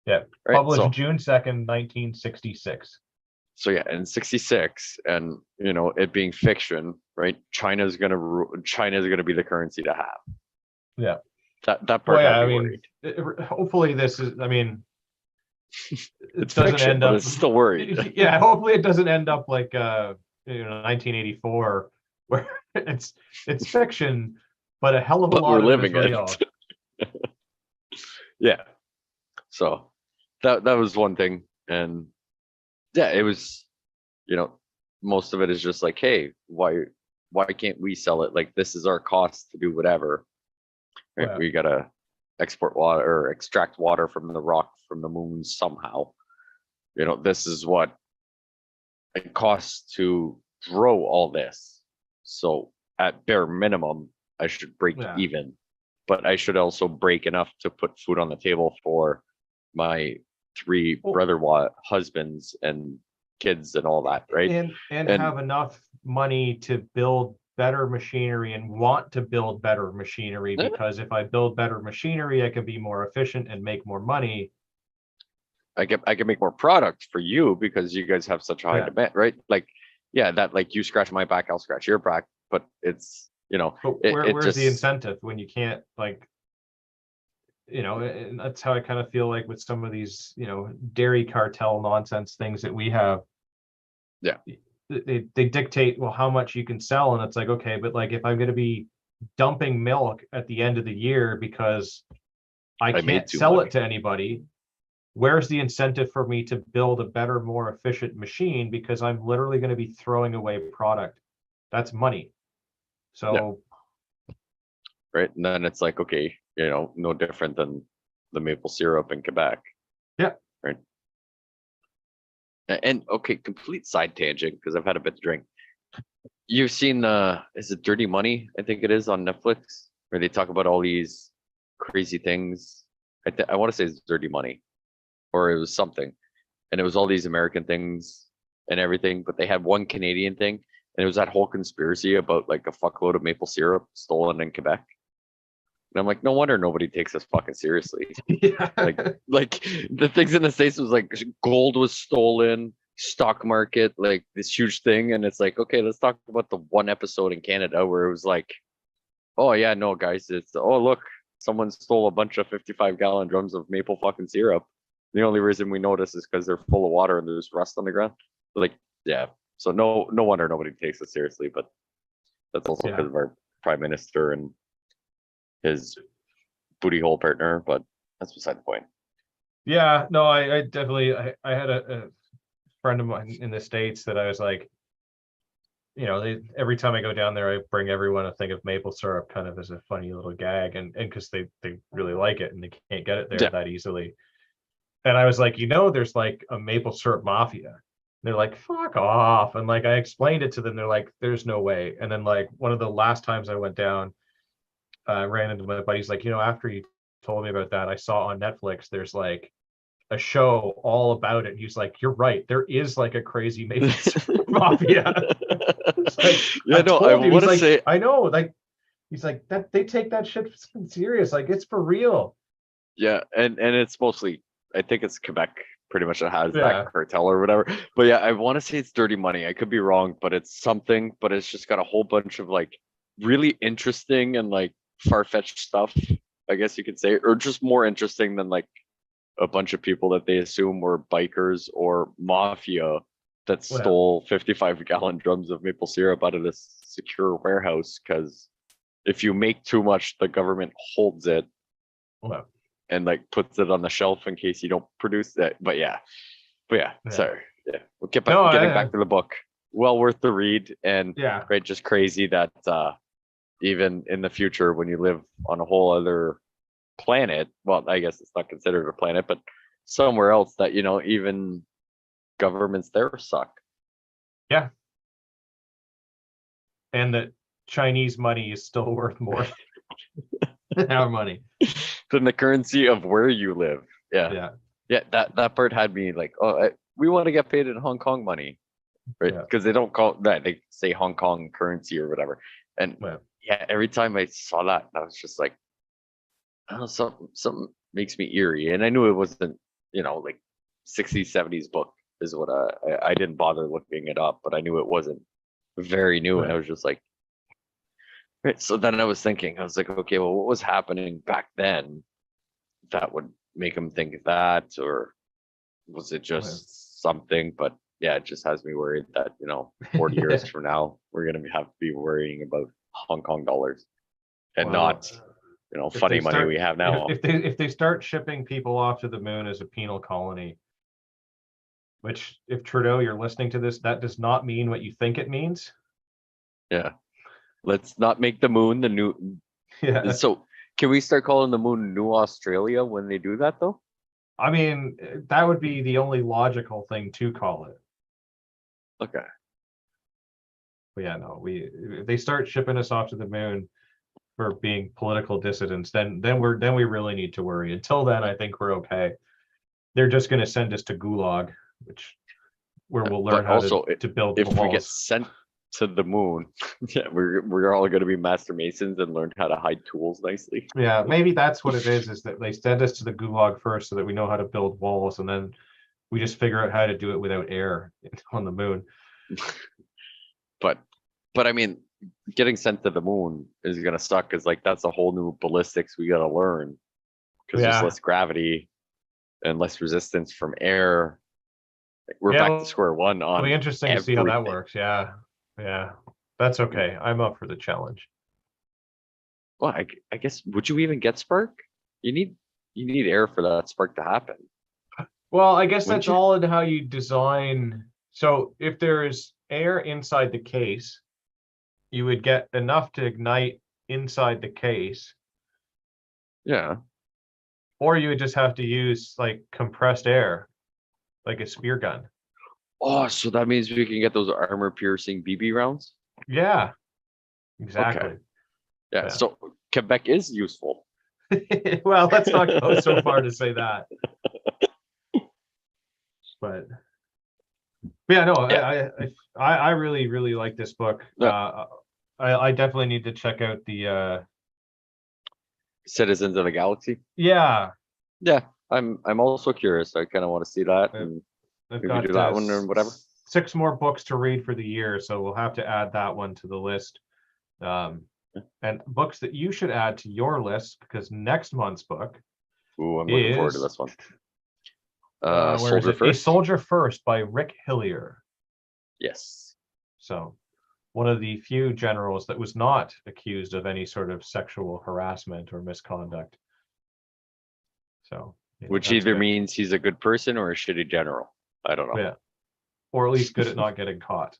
Speaker 2: Yeah,
Speaker 1: Right.
Speaker 2: published June 2nd, 1966.
Speaker 1: So yeah, in 66, and you know, it being fiction, right? China's gonna be the currency to have.
Speaker 2: Yeah.
Speaker 1: That
Speaker 2: Well,
Speaker 1: part
Speaker 2: yeah,
Speaker 1: had
Speaker 2: I
Speaker 1: me
Speaker 2: mean,
Speaker 1: worried.
Speaker 2: Hopefully this is, I mean,
Speaker 1: It's
Speaker 2: it doesn't
Speaker 1: fiction,
Speaker 2: end
Speaker 1: but
Speaker 2: up,
Speaker 1: it's still worried.
Speaker 2: yeah, hopefully it doesn't end up like, you know, 1984, where it's fiction, but a hell of a
Speaker 1: But
Speaker 2: lot
Speaker 1: we're
Speaker 2: of it is
Speaker 1: living it.
Speaker 2: real.
Speaker 1: Yeah. So that was one thing. And yeah, it was, you know, most of it is just like, hey, why can't we sell it? Like this is our cost to do whatever. Right?
Speaker 2: Well,
Speaker 1: We gotta export water or extract water from the rock from the moon somehow. You know, this is what it costs to grow all this. So at bare minimum, I should break
Speaker 2: yeah.
Speaker 1: even, but I should also break enough to put food on the table for my three
Speaker 2: Well,
Speaker 1: brother husbands and kids and all that, right?
Speaker 2: and
Speaker 1: And
Speaker 2: have enough money to build better machinery and want to build better machinery,
Speaker 1: eh,
Speaker 2: because if I build better machinery, I can be more efficient and make more money.
Speaker 1: I can make more products for you because you guys have such a high
Speaker 2: Yeah.
Speaker 1: demand, right? Like, yeah, that like you scratch my back, I'll scratch your back, but it's, you know,
Speaker 2: But
Speaker 1: it
Speaker 2: where's the
Speaker 1: just
Speaker 2: incentive when you can't, like, you know, and that's how I kind of feel like with some of these, you know, dairy cartel nonsense things that we have.
Speaker 1: yeah.
Speaker 2: They dictate, well, how much you can sell, and it's like, okay, but like if I'm going to be dumping milk at the end of the year because I
Speaker 1: I made
Speaker 2: can't
Speaker 1: too
Speaker 2: sell
Speaker 1: much.
Speaker 2: it to anybody, where's the incentive for me to build a better, more efficient machine? Because I'm literally going to be throwing away product. That's money. So,
Speaker 1: right. And then it's like, okay, no different than the maple syrup in Quebec.
Speaker 2: yeah.
Speaker 1: Right. And okay, complete side tangent because I've had a bit to drink. You've seen is it Dirty Money? I think it is on Netflix, where they talk about all these crazy things. I want to say it's Dirty Money, or it was something, and it was all these American things and everything, but they had one Canadian thing, and it was that whole conspiracy about like a fuckload of maple syrup stolen in Quebec. And I'm like, no wonder nobody takes us fucking seriously.
Speaker 2: Yeah.
Speaker 1: Like the things in the States was like gold was stolen, stock market, like this huge thing. And it's like, okay, let's talk about the one episode in Canada where it was like, oh yeah, no guys, it's oh look, someone stole a bunch of 55-gallon drums of maple fucking syrup. The only reason we notice is because they're full of water and there's rust on the ground. Like, yeah. So no wonder nobody takes us seriously, but that's also
Speaker 2: Yeah.
Speaker 1: because of our prime minister and his booty hole partner, but that's beside the point.
Speaker 2: Yeah, no, I definitely, I had a friend of mine in the States that I was like, every time I go down there, I bring everyone a thing of maple syrup kind of as a funny little gag. And because they really like it and they can't get it there
Speaker 1: Yeah.
Speaker 2: that easily. And I was like, there's like a maple syrup mafia. They're like, fuck off. And like, I explained it to them. They're like, there's no way. And then like one of the last times I went down, I ran into my buddies like, after you told me about that, I saw on Netflix, there's like a show all about it. He's like, you're right. There is like a crazy maple syrup mafia. It's like,
Speaker 1: yeah,
Speaker 2: I
Speaker 1: no, I
Speaker 2: told you.
Speaker 1: want
Speaker 2: He's
Speaker 1: to
Speaker 2: like,
Speaker 1: say,
Speaker 2: I know. Like, he's like that. They take that shit serious. Like, it's for real.
Speaker 1: yeah, and it's mostly, I think it's Quebec pretty much that has
Speaker 2: Yeah.
Speaker 1: that cartel or whatever. But yeah, I want to say it's Dirty Money. I could be wrong, but it's something. But it's just got a whole bunch of like really interesting and like far-fetched stuff, I guess you could say, or just more interesting than like a bunch of people that they assume were bikers or mafia that
Speaker 2: Well,
Speaker 1: stole 55-gallon drums of maple syrup out of this secure warehouse. Because if you make too much, the government holds it
Speaker 2: well,
Speaker 1: and like puts it on the shelf in case you don't produce that. But yeah,
Speaker 2: yeah.
Speaker 1: sorry. Yeah, we'll get
Speaker 2: No,
Speaker 1: back, getting back to the book. Well worth the read, and
Speaker 2: yeah.
Speaker 1: right, just crazy that even in the future when you live on a whole other planet, well, I guess it's not considered a planet, but somewhere else that even governments there suck.
Speaker 2: Yeah. And that Chinese money is still worth more than our money.
Speaker 1: Than the currency of where you live.
Speaker 2: Yeah.
Speaker 1: That part had me like, oh, we want to get paid in Hong Kong money, right?
Speaker 2: Yeah.
Speaker 1: Because they don't call that, they say Hong Kong currency or whatever. And
Speaker 2: Well,
Speaker 1: yeah, every time I saw that, I was just like, oh, something makes me eerie. And I knew it wasn't, like 60s, 70s book is what I didn't bother looking it up, but I knew it wasn't very new. And I
Speaker 2: well,
Speaker 1: was just like, right. So then I was thinking, I was like, okay, well, what was happening back then that would make him think that, or was it
Speaker 2: well.
Speaker 1: just something? But yeah, it just has me worried that 40 years from now we're gonna have to be worrying about Hong Kong dollars and
Speaker 2: Well,
Speaker 1: not funny money we have now.
Speaker 2: If they start shipping people off to the moon as a penal colony, which if Trudeau, you're listening to this, that does not mean what you think it means.
Speaker 1: Yeah, let's not make the moon the new.
Speaker 2: Yeah.
Speaker 1: So can we start calling the moon New Australia when they do that though?
Speaker 2: I mean, that would be the only logical thing to call it.
Speaker 1: Okay.
Speaker 2: But yeah, no, if they start shipping us off to the moon for being political dissidents, then we really need to worry. Until then, I think we're okay. They're just going to send us to Gulag, where we'll learn
Speaker 1: But
Speaker 2: how
Speaker 1: also,
Speaker 2: to build
Speaker 1: if we get
Speaker 2: walls.
Speaker 1: sent to the moon, yeah, we're all going to be master masons and learn how to hide tools nicely.
Speaker 2: Yeah, maybe that's what it is that they send us to the Gulag first so that we know how to build walls, and then we just figure out how to do it without air on the moon.
Speaker 1: But I mean, getting sent to the moon is gonna suck because like that's a whole new ballistics we gotta learn because there's
Speaker 2: Yeah.
Speaker 1: less gravity and less resistance from air. We're
Speaker 2: Yeah,
Speaker 1: back to square one on
Speaker 2: it'll be interesting to see how that
Speaker 1: everything.
Speaker 2: works. Yeah. That's okay. I'm up for the challenge.
Speaker 1: Well, I guess would you even get spark? You need air for that spark to happen.
Speaker 2: Well, I guess
Speaker 1: Wouldn't
Speaker 2: that's
Speaker 1: you?
Speaker 2: all in how you design. So if there is air inside the case, you would get enough to ignite inside the case,
Speaker 1: Yeah.
Speaker 2: or you would just have to use like compressed air, like a spear gun.
Speaker 1: Oh, so that means we can get those armor piercing BB rounds?
Speaker 2: Yeah,
Speaker 1: Okay.
Speaker 2: exactly.
Speaker 1: Yeah.
Speaker 2: Yeah.
Speaker 1: So Quebec is useful.
Speaker 2: Well, let's not go so far to say that. But yeah, no,
Speaker 1: Yeah.
Speaker 2: I really, really like this book.
Speaker 1: Yeah.
Speaker 2: I definitely need to check out the
Speaker 1: Citizens of the Galaxy.
Speaker 2: yeah,
Speaker 1: Yeah. I'm also curious. I kind of want to see that
Speaker 2: I've,
Speaker 1: and
Speaker 2: I've
Speaker 1: maybe do
Speaker 2: got
Speaker 1: that one or whatever.
Speaker 2: 6 more books to read for the year, so we'll have to add that one to the list. And books that you should add to your list, because next month's book
Speaker 1: Ooh, I'm looking forward to
Speaker 2: is
Speaker 1: this one.
Speaker 2: where is
Speaker 1: Soldier
Speaker 2: it? A
Speaker 1: First.
Speaker 2: Soldier First by Rick Hillier.
Speaker 1: Yes.
Speaker 2: So one of the few generals that was not accused of any sort of sexual harassment or misconduct. So
Speaker 1: Which
Speaker 2: that's
Speaker 1: either
Speaker 2: good.
Speaker 1: means he's a good person or a shitty general. I don't know.
Speaker 2: Yeah, or at least good at not getting caught.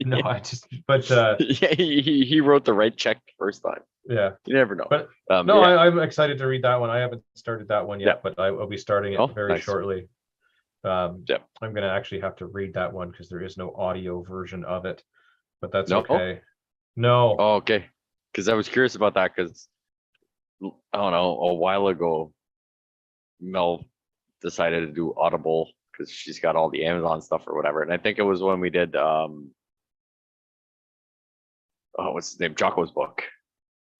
Speaker 2: No, I just, but
Speaker 1: Yeah, he wrote the right check first time.
Speaker 2: yeah,
Speaker 1: You never know.
Speaker 2: but no,
Speaker 1: Yeah.
Speaker 2: I'm excited to read that one. I haven't started that one
Speaker 1: Yeah.
Speaker 2: yet, but I will be starting it
Speaker 1: Oh,
Speaker 2: very
Speaker 1: nice.
Speaker 2: shortly.
Speaker 1: Yeah.
Speaker 2: I'm gonna actually have to read that one because there is no audio version of it, but that's
Speaker 1: No?
Speaker 2: okay. No,
Speaker 1: Oh, okay. Because I was curious about that because I don't know, a while ago, Mel decided to do Audible because she's got all the Amazon stuff or whatever. And I think it was when we did what's his name? Jocko's book,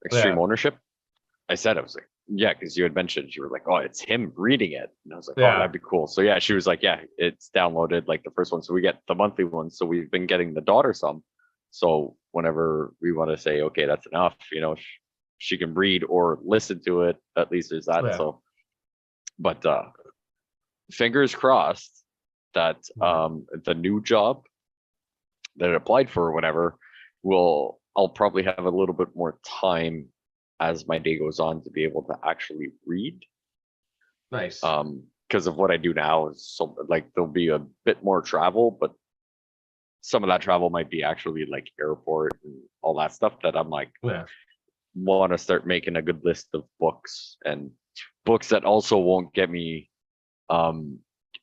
Speaker 1: Extreme
Speaker 2: yeah,
Speaker 1: Ownership. I said I was like, yeah, because you had mentioned you were like, oh, it's him reading it. And I was like, oh,
Speaker 2: yeah,
Speaker 1: that'd be cool. So yeah, she was like, yeah, it's downloaded like the first one. So we get the monthly one. So we've been getting the daughter some. So whenever we want to say, okay, that's enough, she can read or listen to it. At least there's that.
Speaker 2: yeah.
Speaker 1: So, but fingers crossed that the new job that I applied for or whatever I'll probably have a little bit more time as my day goes on to be able to actually read.
Speaker 2: Nice.
Speaker 1: Because of what I do now is so like there'll be a bit more travel, but some of that travel might be actually like airport and all that stuff that I'm like
Speaker 2: Yeah.
Speaker 1: want to start making a good list of books and books that also won't get me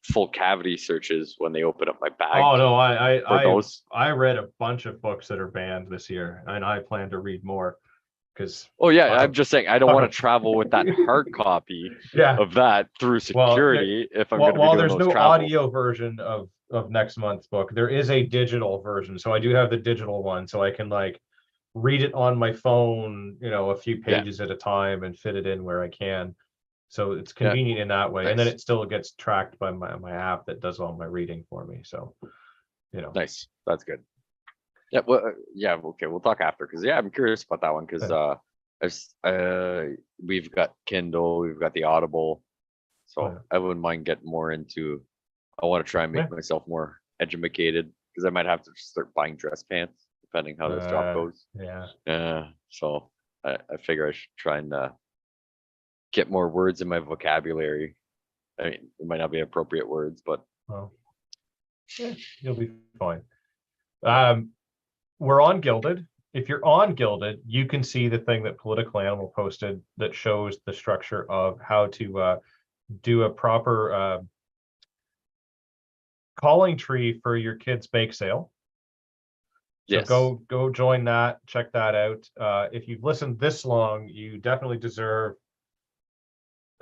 Speaker 1: full cavity searches when they open up my bag
Speaker 2: Oh no,
Speaker 1: for those.
Speaker 2: I read a bunch of books that are banned this year, and I plan to read more because
Speaker 1: Oh yeah, I'm just saying I don't want to travel with that
Speaker 2: yeah.
Speaker 1: hard copy
Speaker 2: Yeah.
Speaker 1: of that through
Speaker 2: Well,
Speaker 1: security if I'm going to be
Speaker 2: while
Speaker 1: doing
Speaker 2: there's
Speaker 1: those
Speaker 2: no
Speaker 1: travels.
Speaker 2: audio version of next month's book, there is a digital version. So I do have the digital one, so I can like read it on my phone, a few
Speaker 1: Yeah,
Speaker 2: pages at a time and fit it in where I can. So it's
Speaker 1: yeah,
Speaker 2: convenient in that way. And then
Speaker 1: nice,
Speaker 2: it still gets tracked by my app that does all my reading for me. So,
Speaker 1: nice. That's good. Yeah, well, yeah, okay, we'll talk after because yeah, I'm curious about that one because we've got Kindle, we've got the Audible, so I wouldn't mind getting more into. I want to try and
Speaker 2: yeah.
Speaker 1: make myself more educated because I might have to start buying dress pants depending how this job goes.
Speaker 2: Yeah.
Speaker 1: So I figure I should try and get more words in my vocabulary. I mean, it might not be appropriate words, but
Speaker 2: Well, yeah, you'll be fine. We're on Gilded. If you're on Gilded, you can see the thing that Political Animal posted that shows the structure of how to do a proper calling tree for your kids' bake sale. So
Speaker 1: yes,
Speaker 2: go join that, check that out. If you've listened this long, you definitely deserve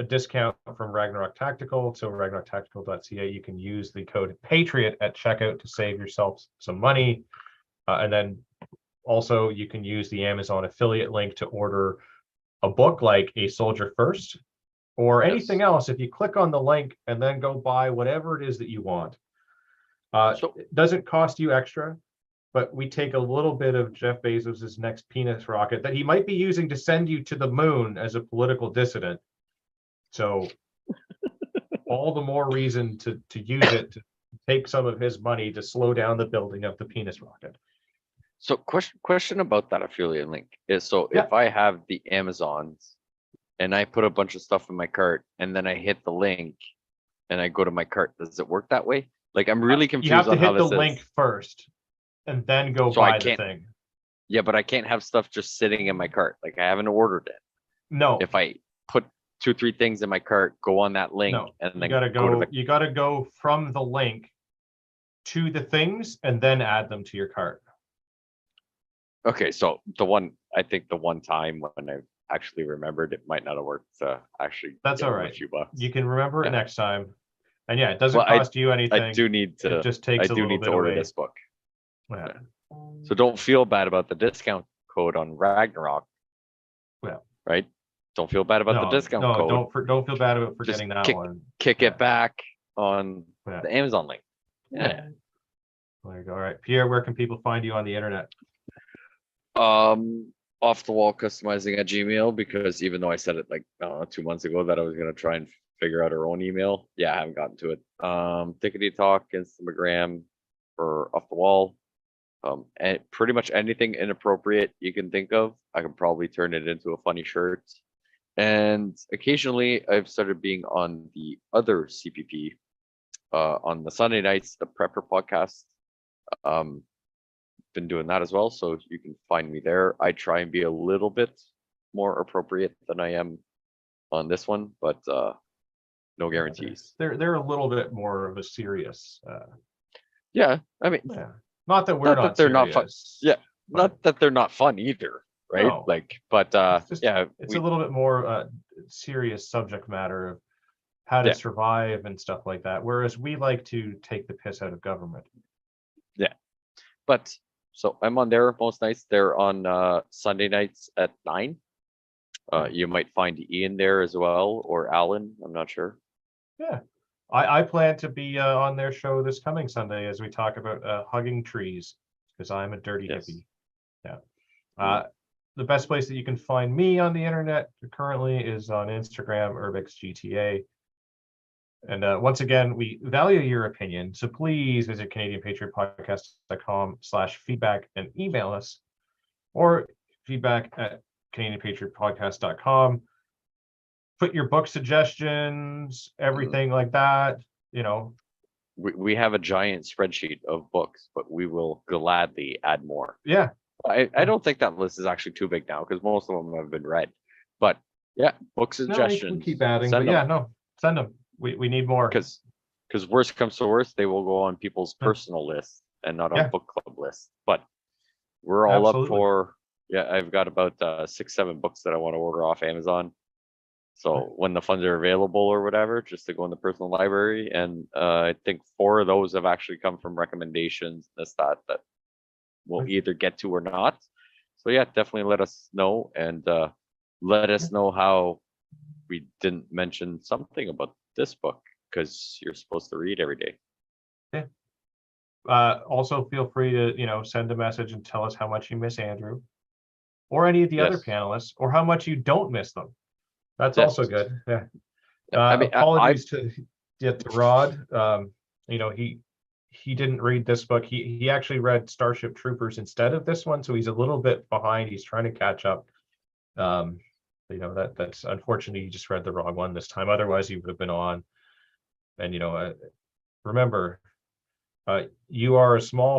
Speaker 2: a discount from Ragnarok Tactical. So ragnaroktactical.ca, you can use the code Patriot at checkout to save yourself some money. And then also you can use the Amazon affiliate link to order a book like A Soldier First or anything else. If you click on the link and then go buy whatever it is that you want. It doesn't cost you extra, but we take a little bit of Jeff Bezos's next penis rocket that he might be using to send you to the moon as a political dissident. So all the more reason to use it to take some of his money to slow down the building of the penis rocket.
Speaker 1: So question about that affiliate link is so if I have the Amazons and I put a bunch of stuff in my cart and then I hit the link, and I go to my cart. Does it work that way? Like, I'm really
Speaker 2: You
Speaker 1: confused
Speaker 2: have to
Speaker 1: on how
Speaker 2: hit the
Speaker 1: this
Speaker 2: link
Speaker 1: is.
Speaker 2: first and then go
Speaker 1: So I
Speaker 2: buy the
Speaker 1: can't,
Speaker 2: thing.
Speaker 1: yeah, but I can't have stuff just sitting in my cart. Like, I haven't ordered it.
Speaker 2: No,
Speaker 1: If I put 2, 3 things in my cart, go on that link,
Speaker 2: no.
Speaker 1: and
Speaker 2: You
Speaker 1: then
Speaker 2: gotta
Speaker 1: go to
Speaker 2: go,
Speaker 1: the,
Speaker 2: you gotta go from the link to the things and then add them to your cart.
Speaker 1: okay, so I think the one time when I actually remembered, it might not have worked to actually
Speaker 2: That's
Speaker 1: give
Speaker 2: all
Speaker 1: them a
Speaker 2: right.
Speaker 1: few bucks.
Speaker 2: You can remember it
Speaker 1: Yeah.
Speaker 2: next time. And yeah, it doesn't
Speaker 1: Well,
Speaker 2: cost you
Speaker 1: I
Speaker 2: anything.
Speaker 1: do need
Speaker 2: It
Speaker 1: to,
Speaker 2: just
Speaker 1: I
Speaker 2: takes a
Speaker 1: do
Speaker 2: little
Speaker 1: need to
Speaker 2: bit
Speaker 1: order
Speaker 2: away.
Speaker 1: this book.
Speaker 2: Yeah.
Speaker 1: So don't feel bad about the discount code on Ragnarok,
Speaker 2: Well,
Speaker 1: right? Don't feel bad about the discount
Speaker 2: no,
Speaker 1: code.
Speaker 2: don't feel bad about
Speaker 1: Just
Speaker 2: forgetting that
Speaker 1: kick
Speaker 2: one.
Speaker 1: kick
Speaker 2: Yeah.
Speaker 1: it back on
Speaker 2: Yeah.
Speaker 1: the Amazon link. Yeah.
Speaker 2: There you go. All right, Pierre, where can people find you on the internet?
Speaker 1: Off the wall customizing at Gmail, because even though I said it like 2 months ago that I was gonna try and figure out our own email, yeah, I haven't gotten to it. Tickety Talk, Instagram for Off the Wall. And pretty much anything inappropriate you can think of, I can probably turn it into a funny shirt. And occasionally I've started being on the other CPP, on the Sunday nights, the Prepper podcast. Been doing that as well, so you can find me there. I try and be a little bit more appropriate than I am on this one, but no guarantees.
Speaker 2: They're a little bit more of a serious.
Speaker 1: Yeah, I mean,
Speaker 2: Yeah. Not that we're
Speaker 1: not that
Speaker 2: not
Speaker 1: they're not fun.
Speaker 2: serious.
Speaker 1: Yeah,
Speaker 2: but
Speaker 1: not that they're not fun either, right?
Speaker 2: No.
Speaker 1: Like, but
Speaker 2: it's just,
Speaker 1: yeah,
Speaker 2: it's a little bit more serious subject matter of how to
Speaker 1: Yeah.
Speaker 2: survive and stuff like that. Whereas we like to take the piss out of government.
Speaker 1: but so I'm on there most nights. They're on Sunday nights at 9. You might find Ian there as well, or Alan. I'm not sure.
Speaker 2: Yeah. I plan to be on their show this coming Sunday as we talk about hugging trees, because I'm a dirty
Speaker 1: Yes.
Speaker 2: hippie. Yeah. The best place that you can find me on the internet currently is on Instagram, UrbexGTA. And once again, we value your opinion, so please visit CanadianPatriotPodcast.com/feedback and email us, or feedback@CanadianPatriotPodcast.com. Put your book suggestions, everything like that, you know.
Speaker 1: We have a giant spreadsheet of books, but we will gladly add more.
Speaker 2: Yeah.
Speaker 1: I don't think that list is actually too big now, because most of them have been read. But yeah, book
Speaker 2: No,
Speaker 1: suggestions.
Speaker 2: we keep adding,
Speaker 1: send
Speaker 2: but yeah,
Speaker 1: them,
Speaker 2: no, send them. We need more.
Speaker 1: because worst comes to worst, they will go on people's
Speaker 2: Yeah.
Speaker 1: personal lists and not on
Speaker 2: Yeah.
Speaker 1: book club lists. But we're all up
Speaker 2: Absolutely.
Speaker 1: for, yeah, I've got about 6-7 books that I want to order off Amazon. So when the funds are available or whatever, just to go in the personal library. And I think 4 of those have actually come from recommendations, that we'll either get to or not. So yeah, definitely let us know, and let us know how we didn't mention something about this book, because you're supposed to read every day.
Speaker 2: Also feel free to, send a message and tell us how much you miss Andrew or any of the other
Speaker 1: Yes.
Speaker 2: panelists, or how much you don't miss them. That's
Speaker 1: Yes.
Speaker 2: also good. Yeah.
Speaker 1: I mean,
Speaker 2: Apologies to Rod. He didn't read this book. He actually read Starship Troopers instead of this one, so he's a little bit behind. He's trying to catch up. That's unfortunately, he just read the wrong one this time. Otherwise, he would have been on. And remember, you are a small